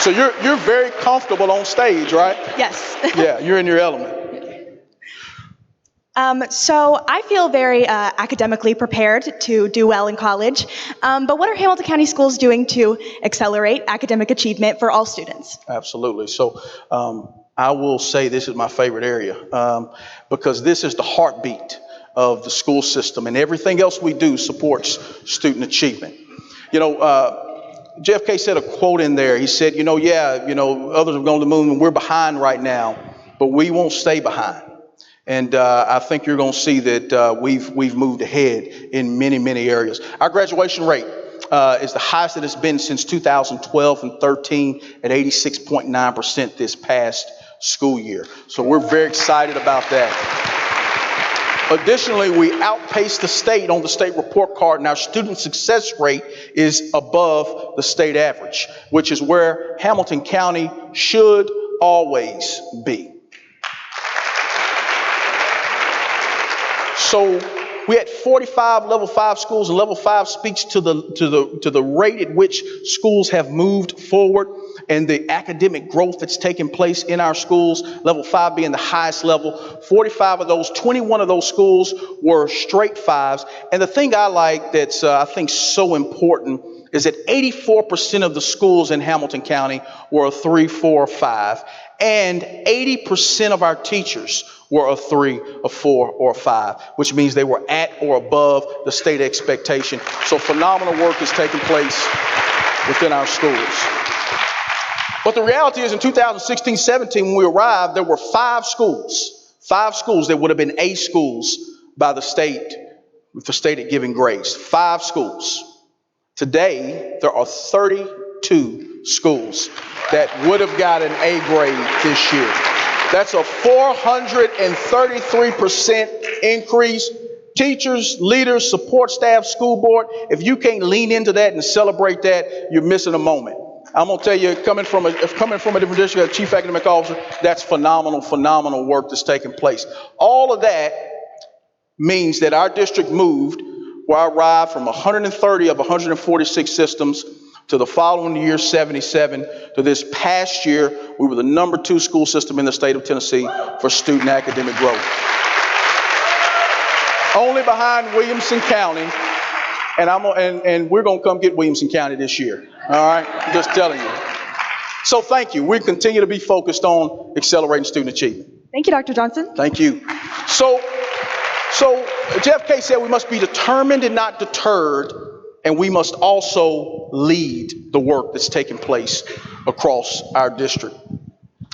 So you're very comfortable on stage, right? Yes. Yeah, you're in your element. So I feel very academically prepared to do well in college, but what are Hamilton County schools doing to accelerate academic achievement for all students? Absolutely. So I will say this is my favorite area because this is the heartbeat of the school system, and everything else we do supports student achievement. You know, JFK said a quote in there. He said, others have gone to the moon and we're behind right now, but we won't stay behind. And I think you're going to see that we've moved ahead in many, many areas. Our graduation rate is the highest that it's been since 2012 and 13 at 86.9% this past school year. So we're very excited about that. Additionally, we outpaced the state on the state report card, and our student success rate is above the state average, which is where Hamilton County should always be. So we had 45 level 5 schools, and level 5 speaks to the rate at which schools have moved forward and the academic growth that's taken place in our schools, level 5 being the highest level. 45 of those, 21 of those schools were straight 5s. And the thing I like that's I think so important is that 84% of the schools in Hamilton County were a 3, 4, or 5. And 80% of our teachers were a 3, a 4, or a 5, which means they were at or above the state expectation. So phenomenal work is taking place within our schools. But the reality is in 2016-17, when we arrived, there were five schools that would have been A schools by the state, with the state at giving grades. 5 schools. Today, there are 32 schools that would have got an A grade this year. That's a 433% increase. Teachers, leaders, support staff, school board, if you can't lean into that and celebrate that, you're missing a moment. I'm going to tell you, coming from a different district, a chief academic officer, that's phenomenal work that's taking place. All of that means that our district moved, where I arrived from 130 of 146 systems to the following year, 77, to this past year, we were the number 2 school system in the state of Tennessee for student academic growth. Only behind Williamson County, and we're going to come get Williamson County this year. All right, I'm just telling you. So thank you. We continue to be focused on accelerating student achievement. Thank you, Dr. Johnson. Thank you. So Jeff K said we must be determined and not deterred, and we must also lead the work that's taking place across our district.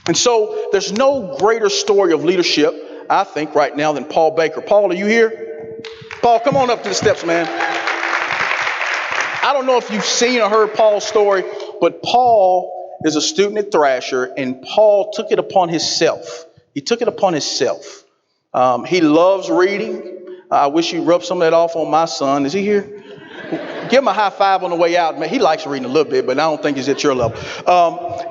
And so there's no greater story of leadership, I think, right now than Paul Baker. Paul, are you here? Paul, come on up to the steps, man. I don't know if you've seen or heard Paul's story, but Paul is a student at Thrasher, and Paul took it upon himself. He took it upon himself. He loves reading. I wish you'd rub some of that off on my son. Is he here? Give him a high five on the way out. Man, he likes reading a little bit, but I don't think he's at your level.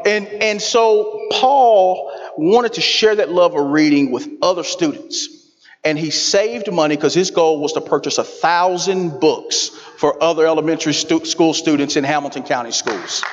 And so Paul wanted to share that love of reading with other students. And he saved money because his goal was to purchase 1,000 books for other elementary school students in Hamilton County schools.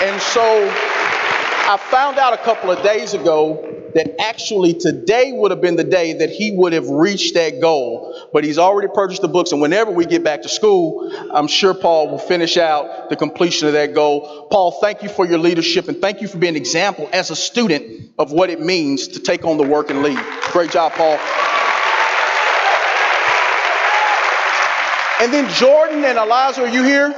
And so I found out a couple of days ago that actually today would have been the day that he would have reached that goal. But he's already purchased the books, and whenever we get back to school, I'm sure Paul will finish out the completion of that goal. Paul, thank you for your leadership, and thank you for being an example as a student of what it means to take on the work and lead. Great job, Paul. And then Jordan and Eliza, are you here?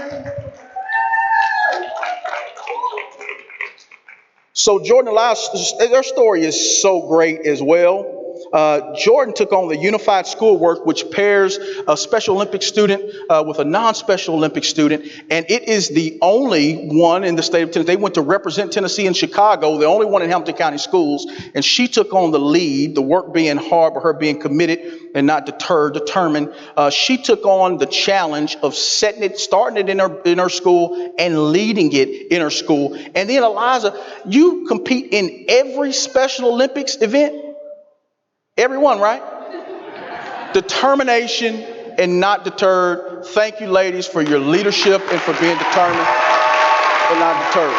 So Jordan and Eliza, their story is so great as well. Jordan took on the unified schoolwork, which pairs a Special Olympics student with a non-Special Olympics student, and it is the only one in the state of Tennessee. They went to represent Tennessee in Chicago, the only one in Hamilton County schools, and she took on the lead, the work being hard, but her being committed and not deterred, determined. She took on the challenge of setting it, starting it in her school and leading it in her school. And then Eliza, you compete in every Special Olympics event? Everyone, right? Determination and not deterred. Thank you, ladies, for your leadership and for being determined and not deterred.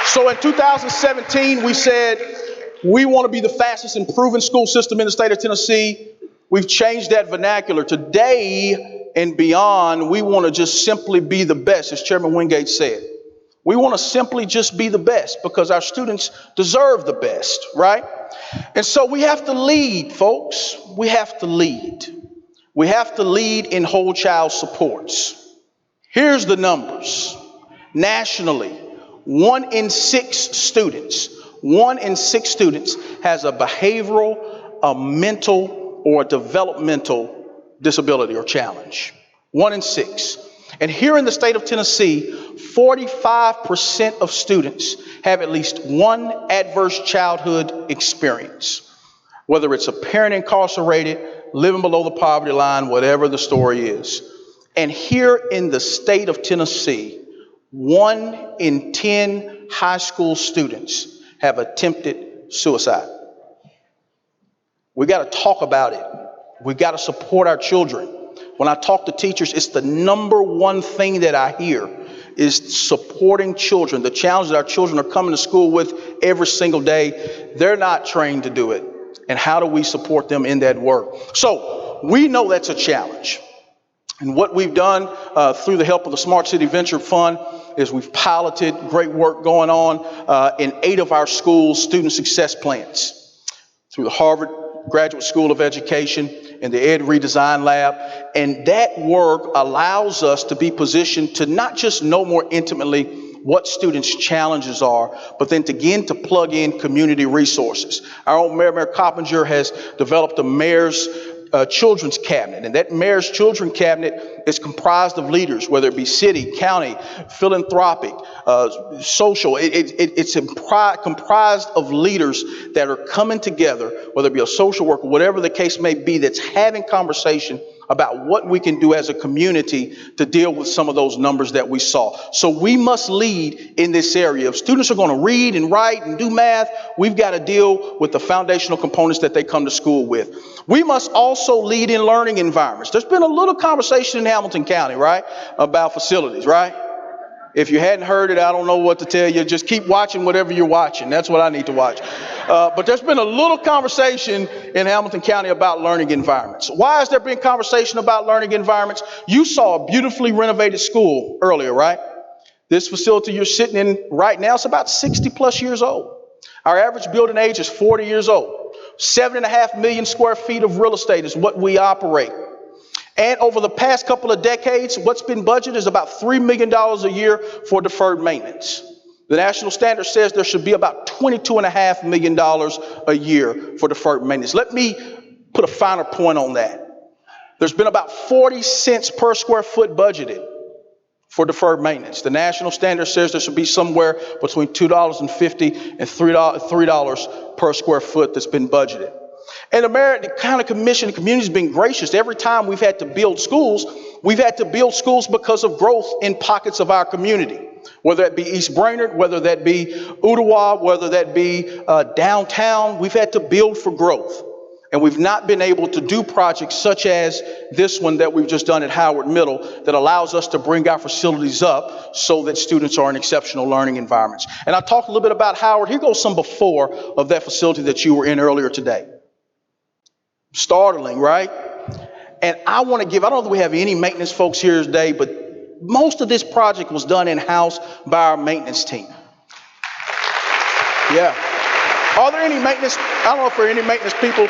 So in 2017, we said we want to be the fastest improving school system in the state of Tennessee. We've changed that vernacular. Today and beyond, we want to just simply be the best, as Chairman Wingate said. We want to simply just be the best because our students deserve the best, right? And so we have to lead, folks. We have to lead. We have to lead in whole child supports. Here's the numbers. Nationally, 1 in 6 students has a behavioral, a mental, or a developmental disability or challenge. 1 in 6. And here in the state of Tennessee, 45% of students have at least one adverse childhood experience, whether it's a parent incarcerated, living below the poverty line, whatever the story is. And here in the state of Tennessee, 1 in 10 high school students have attempted suicide. We got to talk about it. We got to support our children. When I talk to teachers, it's the number one thing that I hear is supporting children. The challenge that our children are coming to school with every single day, they're not trained to do it. And how do we support them in that work? So we know that's a challenge. And what we've done through the help of the Smart City Venture Fund is we've piloted great work going on in 8 of our schools' student success plans through the Harvard Graduate School of Education and the Ed Redesign Lab. And that work allows us to be positioned to not just know more intimately what students' challenges are, but then to begin to plug in community resources. Our own Mayor Coppinger has developed a mayor's children's cabinet, and that mayor's children's cabinet is comprised of leaders, whether it be city, county, philanthropic, social. It's comprised of leaders that are coming together, whether it be a social worker, whatever the case may be, that's having conversation about what we can do as a community to deal with some of those numbers that we saw. So we must lead in this area. If students are going to read and write and do math, we've got to deal with the foundational components that they come to school with. We must also lead in learning environments. There's been a little conversation in Hamilton County, right, about facilities, right? If you hadn't heard it, I don't know what to tell you. Just keep watching whatever you're watching. That's what I need to watch. But there's been a little conversation in Hamilton County about learning environments. Why has there been conversation about learning environments? You saw a beautifully renovated school earlier, right? This facility you're sitting in right now is about 60 plus years old. Our average building age is 40 years old. 7.5 million square feet of real estate is what we operate. And over the past couple of decades, what's been budgeted is about $3 million a year for deferred maintenance. The national standard says there should be about $22.5 million a year for deferred maintenance. Let me put a finer point on that. There's been about 40 cents per square foot budgeted for deferred maintenance. The national standard says there should be somewhere between $2.50 and $3 per square foot that's been budgeted. And the American County Commission, the community's been gracious. Every time we've had to build schools, we've had to build schools because of growth in pockets of our community. Whether that be East Brainerd, whether that be Ottawa, whether that be downtown, we've had to build for growth. And we've not been able to do projects such as this one that we've just done at Howard Middle that allows us to bring our facilities up so that students are in exceptional learning environments. And I talked a little bit about Howard. Here goes some before of that facility that you were in earlier today. Startling, right? And I want to give, I don't know if we have any maintenance folks here today, but most of this project was done in-house by our maintenance team. Yeah. Are there any maintenance, I don't know if there are any maintenance people.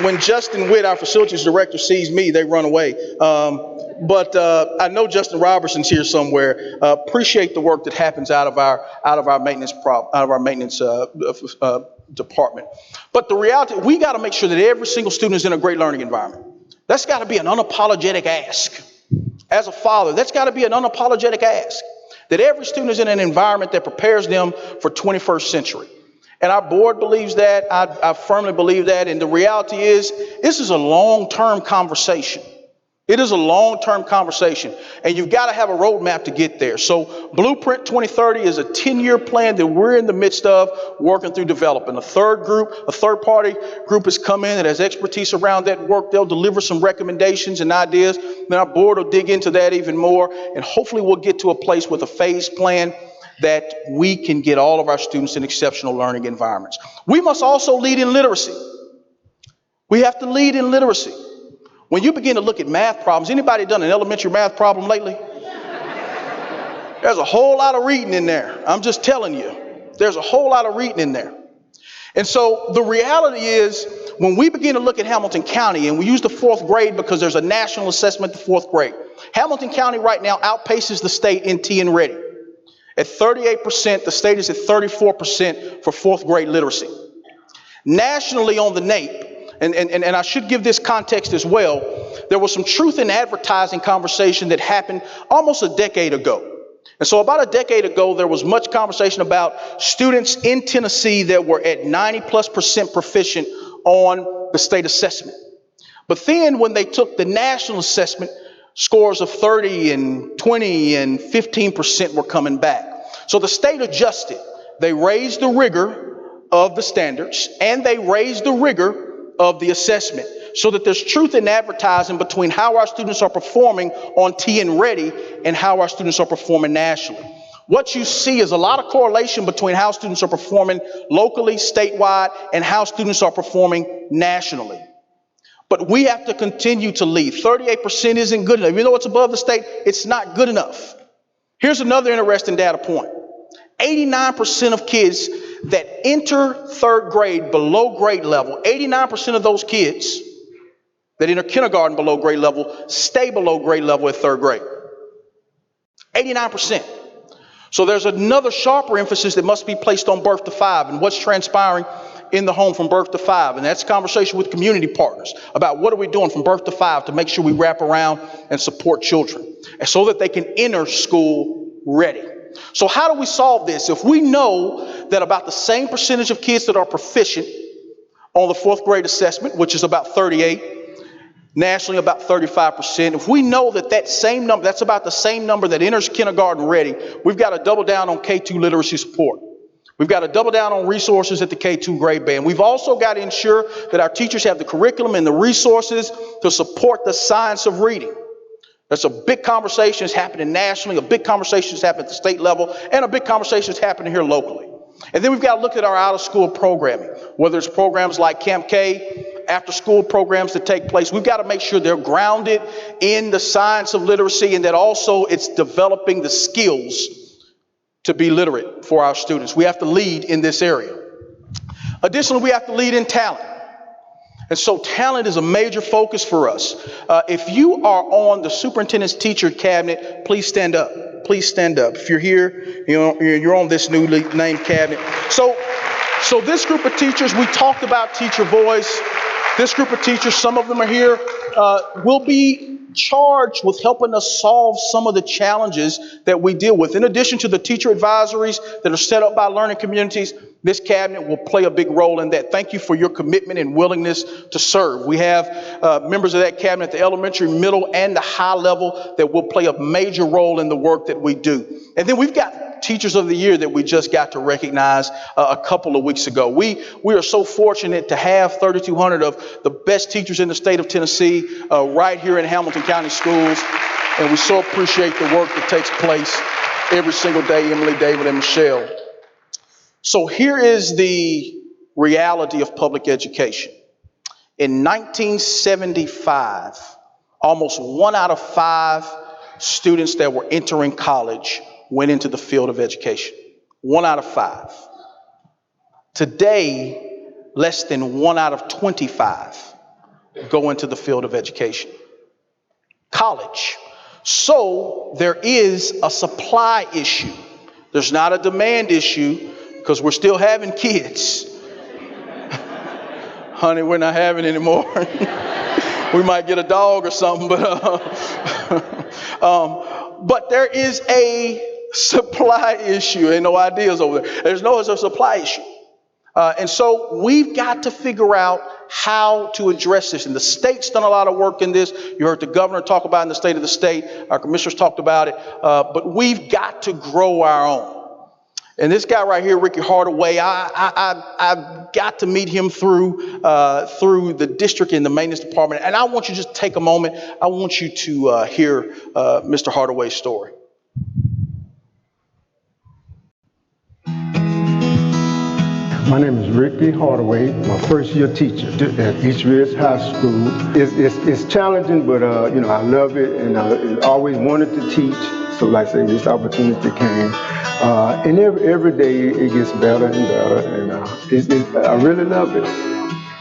When Justin Witt, our facilities director, sees me, they run away. But I know Justin Robertson's here somewhere. Appreciate the work that happens out of our maintenance department. But the reality, we got to make sure that every single student is in a great learning environment. That's got to be an unapologetic ask. As a father, that's got to be an unapologetic ask. That every student is in an environment that prepares them for 21st century. And our board believes that. I firmly believe that. And the reality is, this is a long-term conversation. It is a long-term conversation, and you've got to have a roadmap to get there. So Blueprint 2030 is a 10-year plan that we're in the midst of working through developing. A third-party group has come in that has expertise around that work. They'll deliver some recommendations and ideas. Then our board will dig into that even more, and hopefully we'll get to a place with a phased plan that we can get all of our students in exceptional learning environments. We must also lead in literacy. We have to lead in literacy. When you begin to look at math problems, anybody done an elementary math problem lately? There's a whole lot of reading in there. I'm just telling you, there's a whole lot of reading in there. And so the reality is, when we begin to look at Hamilton County, and we use the fourth grade because there's a national assessment to fourth grade. Hamilton County right now outpaces the state in TN Ready. At 38%, the state is at 34% for fourth grade literacy. Nationally on the NAEP, and I should give this context as well, there was some truth in advertising conversation that happened almost a decade ago. And so about a decade ago, there was much conversation about students in Tennessee that were at 90+% proficient on the state assessment. But then when they took the national assessment, scores of 30 and 20 and 15% were coming back. So the state adjusted. They raised the rigor of the standards and they raised the rigor of the assessment so that there's truth in advertising between how our students are performing on TN Ready and how our students are performing nationally. What you see is a lot of correlation between how students are performing locally, statewide, and how students are performing nationally. But we have to continue to lead. 38% isn't good enough. Even though it's above the state, it's not good enough. Here's another interesting data point. 89% of kids that enter third grade below grade level, 89% of those kids that enter kindergarten below grade level stay below grade level at third grade. 89%. So there's another sharper emphasis that must be placed on birth to 5 and what's transpiring in the home from birth to 5. And that's conversation with community partners about what are we doing from birth to 5 to make sure we wrap around and support children and so that they can enter school ready. So how do we solve this? If we know that about the same percentage of kids that are proficient on the 4th grade assessment, which is about 38, nationally about 35%, if we know that that same number, that's about the same number that enters kindergarten ready, we've got to double down on K2 literacy support. We've got to double down on resources at the K2 grade band. We've also got to ensure that our teachers have the curriculum and the resources to support the science of reading. That's a big conversation that's happening nationally, a big conversation that's happening at the state level, and a big conversation that's happening here locally. And then we've got to look at our out-of-school programming, whether it's programs like Camp K, after-school programs that take place. We've got to make sure they're grounded in the science of literacy and that also it's developing the skills to be literate for our students. We have to lead in this area. Additionally, we have to lead in talent. And so talent is a major focus for us. If you are on the superintendent's teacher cabinet, please stand up. Please stand up. If you're here, you're on this newly named cabinet. So this group of teachers, we talked about teacher voice. This group of teachers, some of them are here, will be charged with helping us solve some of the challenges that we deal with. In addition to the teacher advisories that are set up by learning communities, this cabinet will play a big role in that. Thank you for your commitment and willingness to serve. We have members of that cabinet at the elementary, middle, and the high level that will play a major role in the work that we do. And then we've got Teachers of the Year that we just got to recognize a couple of weeks ago. We are so fortunate to have 3,200 of the best teachers in the state of Tennessee right here in Hamilton County Schools. And we so appreciate the work that takes place every single day, Emily, David, and Michelle. So here is the reality of public education. In 1975, almost 1 out of 5 students that were entering college went into the field of education. 1 out of 5. Today, less than 1 out of 25 go into the field of education. College. So there is a supply issue. There's not a demand issue because we're still having kids. Honey, we're not having anymore. We might get a dog or something, but there is a supply issue. Ain't no ideas over there. There's a supply issue. And so we've got to figure out how to address this. And the state's done a lot of work in this. You heard the governor talk about it in the state of the state. Our commissioners talked about it. But we've got to grow our own. And this guy right here, Ricky Hardaway, I've got to meet him through the district and the maintenance department. And I want you to just take a moment. I want you to hear Mr. Hardaway's story. My name is Ricky Hardaway, my first year teacher at East Ridge High School. It's challenging, but I love it, and I always wanted to teach. So like I say, this opportunity came, and every day it gets better and better, and I really love it.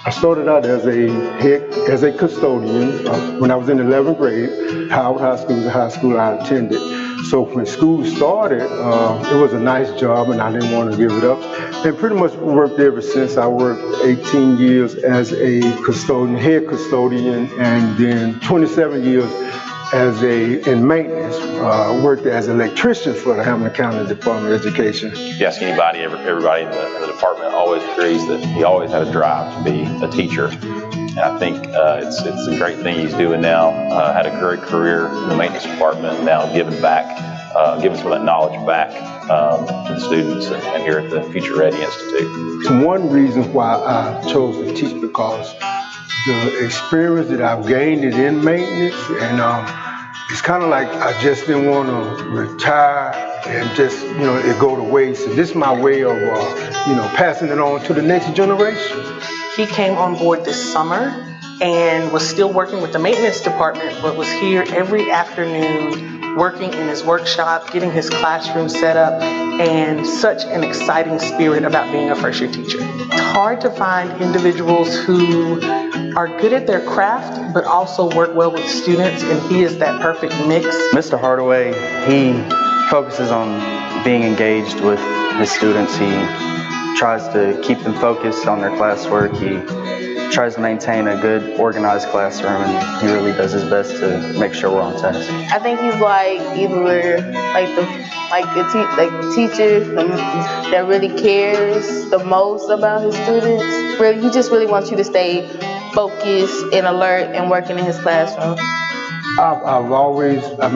I started out as a custodian when I was in 11th grade. Howard High School was a high school I attended. So when school started, it was a nice job and I didn't want to give it up. And pretty much worked ever since. I worked 18 years as a custodian, head custodian, and then 27 years in maintenance. Worked as an electrician for the Hamilton County Department of Education. If you ask anybody, everybody in the department always agrees that he always had a drive to be a teacher. And I think it's a great thing he's doing now. Had a great career in the maintenance department, now giving some of that knowledge back to the students and here at the Future Ready Institute. One reason why I chose to teach because the experience that I've gained in maintenance, and it's kind of like I just didn't want to retire and just, it go to waste. So this is my way of, passing it on to the next generation. He came on board this summer and was still working with the maintenance department, but was here every afternoon working in his workshop, getting his classroom set up, and such an exciting spirit about being a first-year teacher. It's hard to find individuals who are good at their craft, but also work well with students, and he is that perfect mix. Mr. Hardaway, he focuses on being engaged with his students. He tries to keep them focused on their classwork. He tries to maintain a good, organized classroom, and he really does his best to make sure we're on task. I think he's like either the teacher that really cares the most about his students. Really, he just really wants you to stay focused and alert and working in his classroom. I've always, I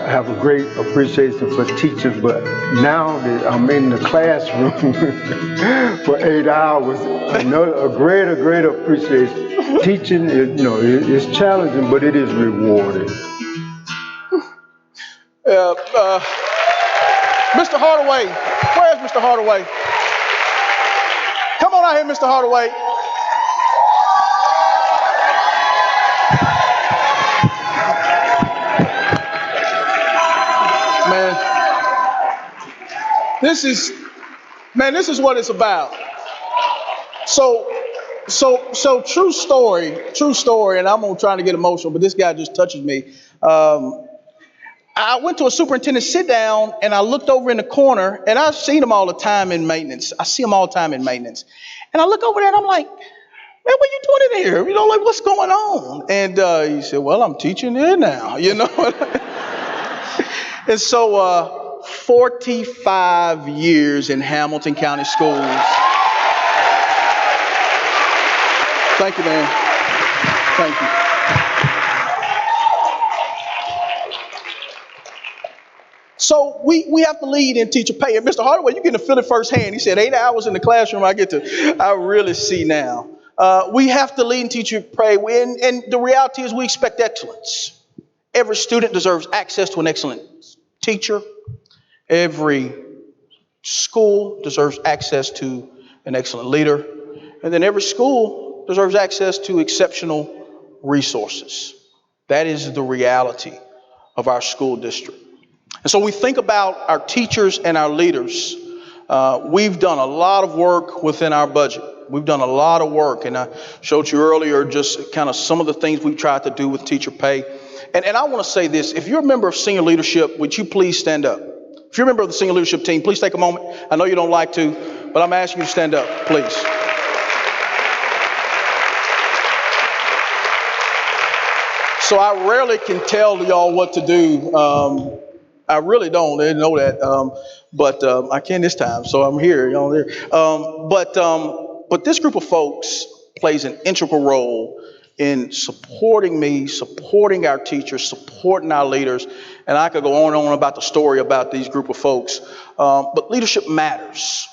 have a great appreciation for teachers, but now that I'm in the classroom for 8 hours, a greater appreciation. Teaching is, it's challenging, but it is rewarding. Mr. Hardaway, where's Mr. Hardaway? Come on out here, Mr. Hardaway. This is what it's about. So true story, and I'm gonna try to get emotional, but this guy just touches me. I went to a superintendent sit down and I looked over in the corner, and I've seen him all the time in maintenance. I see him all the time in maintenance. And I look over there and I'm like, man, what are you doing in here? Like, what's going on? And he said, well, I'm teaching here now, And so 45 years in Hamilton County Schools. Thank you, man. Thank you. So we have to lead in teacher pay. And Mr. Hardaway, you get to feel it firsthand. He said 8 hours in the classroom, I really see now. We have to lead in teacher pay. And the reality is we expect excellence. Every student deserves access to an excellent teacher. Every school deserves access to an excellent leader. And then every school deserves access to exceptional resources. That is the reality of our school district. And so we think about our teachers and our leaders. We've done a lot of work within our budget. We've done a lot of work, and I showed you earlier just kind of some of the things we've tried to do with teacher pay. And I want to say this, if you're a member of senior leadership, would you please stand up? If you're a member of the senior leadership team, please take a moment. I know you don't like to, but I'm asking you to stand up, please. So I rarely can tell y'all what to do. I really don't. They know that, but I can this time. So I'm here, But this group of folks plays an integral role in supporting me, supporting our teachers, supporting our leaders, and I could go on and on about the story about these group of folks. But leadership matters,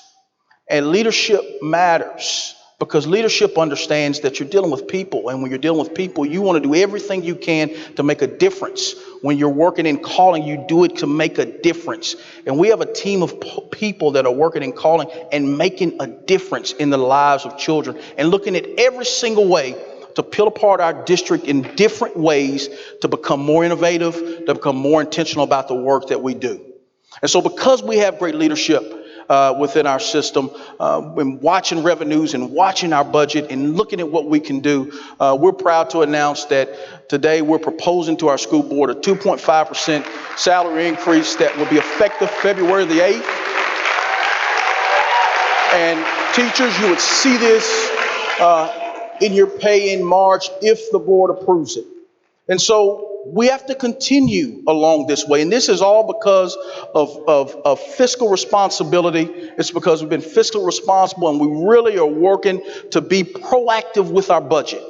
and leadership matters. Because leadership understands that you're dealing with people, and when you're dealing with people, you want to do everything you can to make a difference. When you're working in calling, you do it to make a difference. And we have a team of people that are working in calling and making a difference in the lives of children and looking at every single way to peel apart our district in different ways to become more innovative, to become more intentional about the work that we do. And so because we have great leadership within our system, and watching revenues and watching our budget and looking at what we can do, we're proud to announce that today we're proposing to our school board a 2.5% salary increase that will be effective February the 8th. And teachers, you would see this in your pay in March if the board approves it. And so we have to continue along this way. And this is all because of fiscal responsibility. It's because we've been fiscally responsible, and we really are working to be proactive with our budget.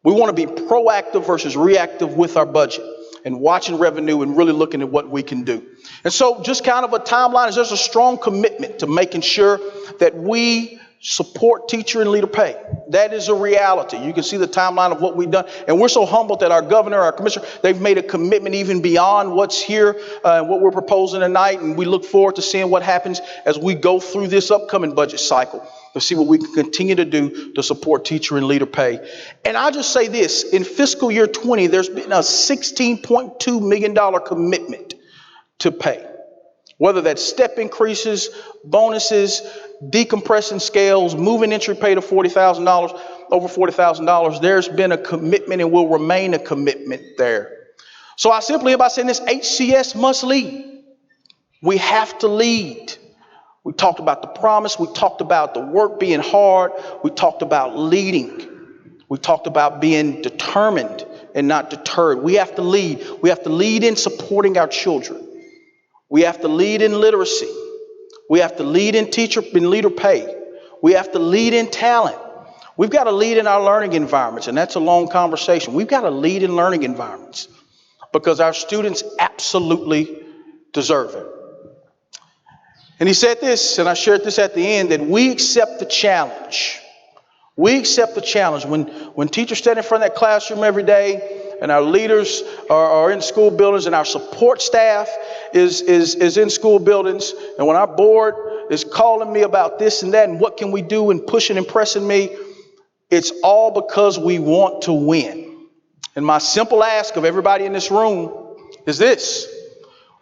We want to be proactive versus reactive with our budget and watching revenue and really looking at what we can do. And so just kind of a timeline is there's a strong commitment to making sure that we support teacher and leader pay. That is a reality. You can see the timeline of what we've done. And we're so humbled that our governor, our commissioner, they've made a commitment even beyond what's here and what we're proposing tonight. And we look forward to seeing what happens as we go through this upcoming budget cycle to see what we can continue to do to support teacher and leader pay. And I'll just say this, in fiscal year 20, there's been a $16.2 million commitment to pay. Whether that's step increases, bonuses, decompressing scales, moving entry pay to $40,000, over $40,000, there's been a commitment and will remain a commitment there. So I simply, by saying this, HCS must lead. We have to lead. We talked about the promise. We talked about the work being hard. We talked about leading. We talked about being determined and not deterred. We have to lead. We have to lead in supporting our children. We have to lead in literacy. We have to lead in leader pay. We have to lead in talent. We've got to lead in our learning environments, and that's a long conversation. We've got to lead in learning environments because our students absolutely deserve it. And he said this, and I shared this at the end, that we accept the challenge. We accept the challenge. When teachers stand in front of that classroom every day, and our leaders are in school buildings, and our support staff is in school buildings, and when our board is calling me about this and that, and what can we do, and pushing and pressing me, it's all because we want to win. And my simple ask of everybody in this room is this: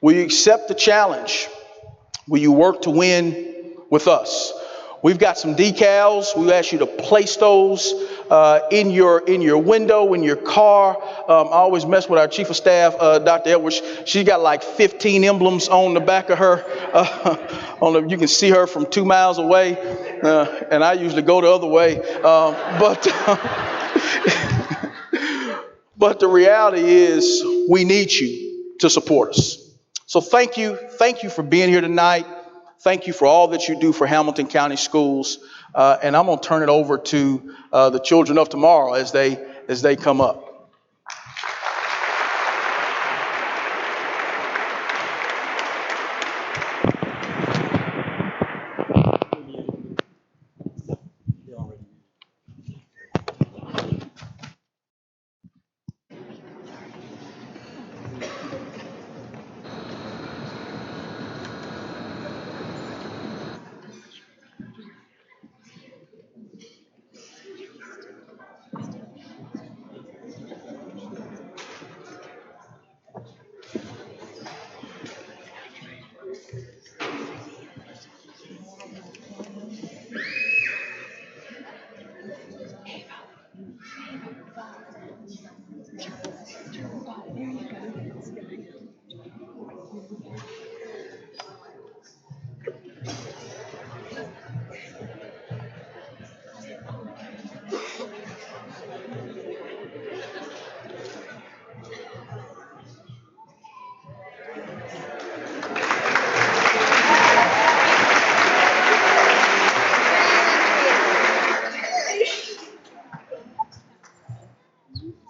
will you accept the challenge? Will you work to win with us? We've got some decals. We ask you to place those in your window, in your car. I always mess with our chief of staff, Dr. Edwards. She's got like 15 emblems on the back of her. You can see her from 2 miles away, and I usually go the other way. But the reality is, we need you to support us. So thank you for being here tonight. Thank you for all that you do for Hamilton County Schools. And I'm going to turn it over to the children of tomorrow as they come up.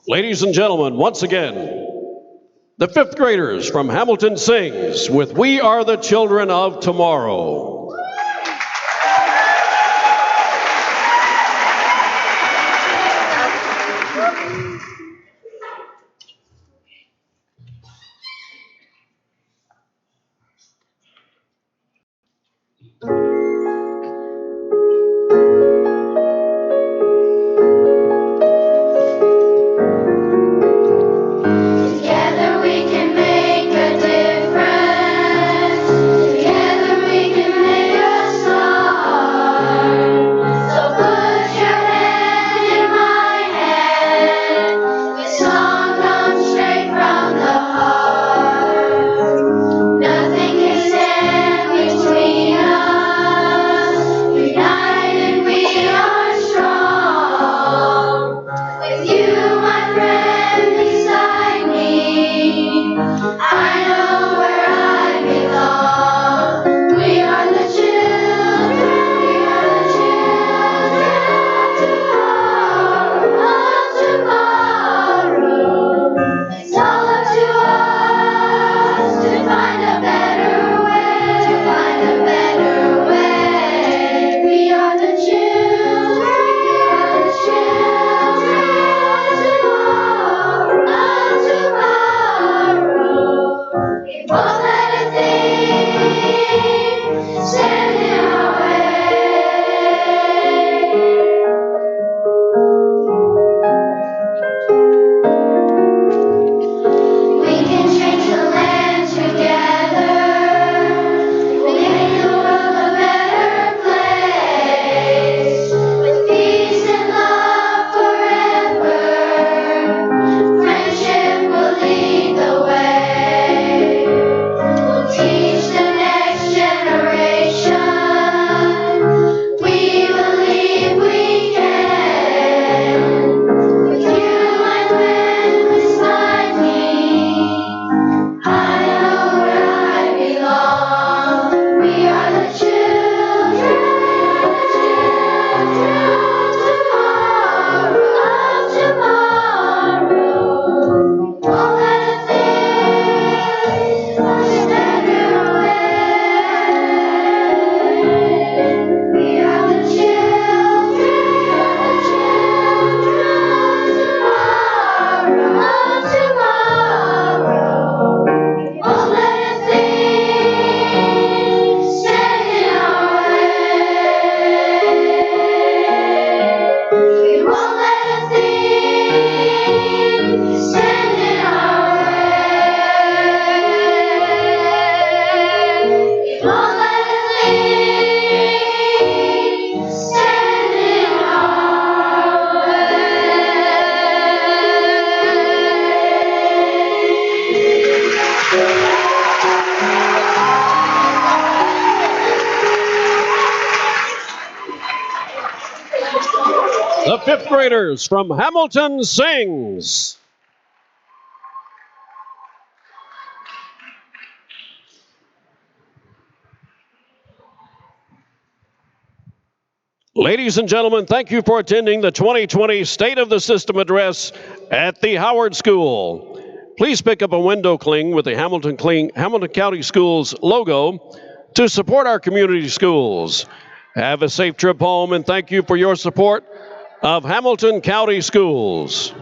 Ladies and gentlemen, once again, the fifth graders from Hamilton Sings with We Are the Children of Tomorrow. Together we can make a difference. Together we can make fifth graders from Hamilton Sings. Ladies and gentlemen, thank you for attending the 2020 State of the System Address at the Howard School. Please pick up a window cling with the Hamilton County Schools logo to support our community schools. Have a safe trip home, and thank you for your support of Hamilton County Schools.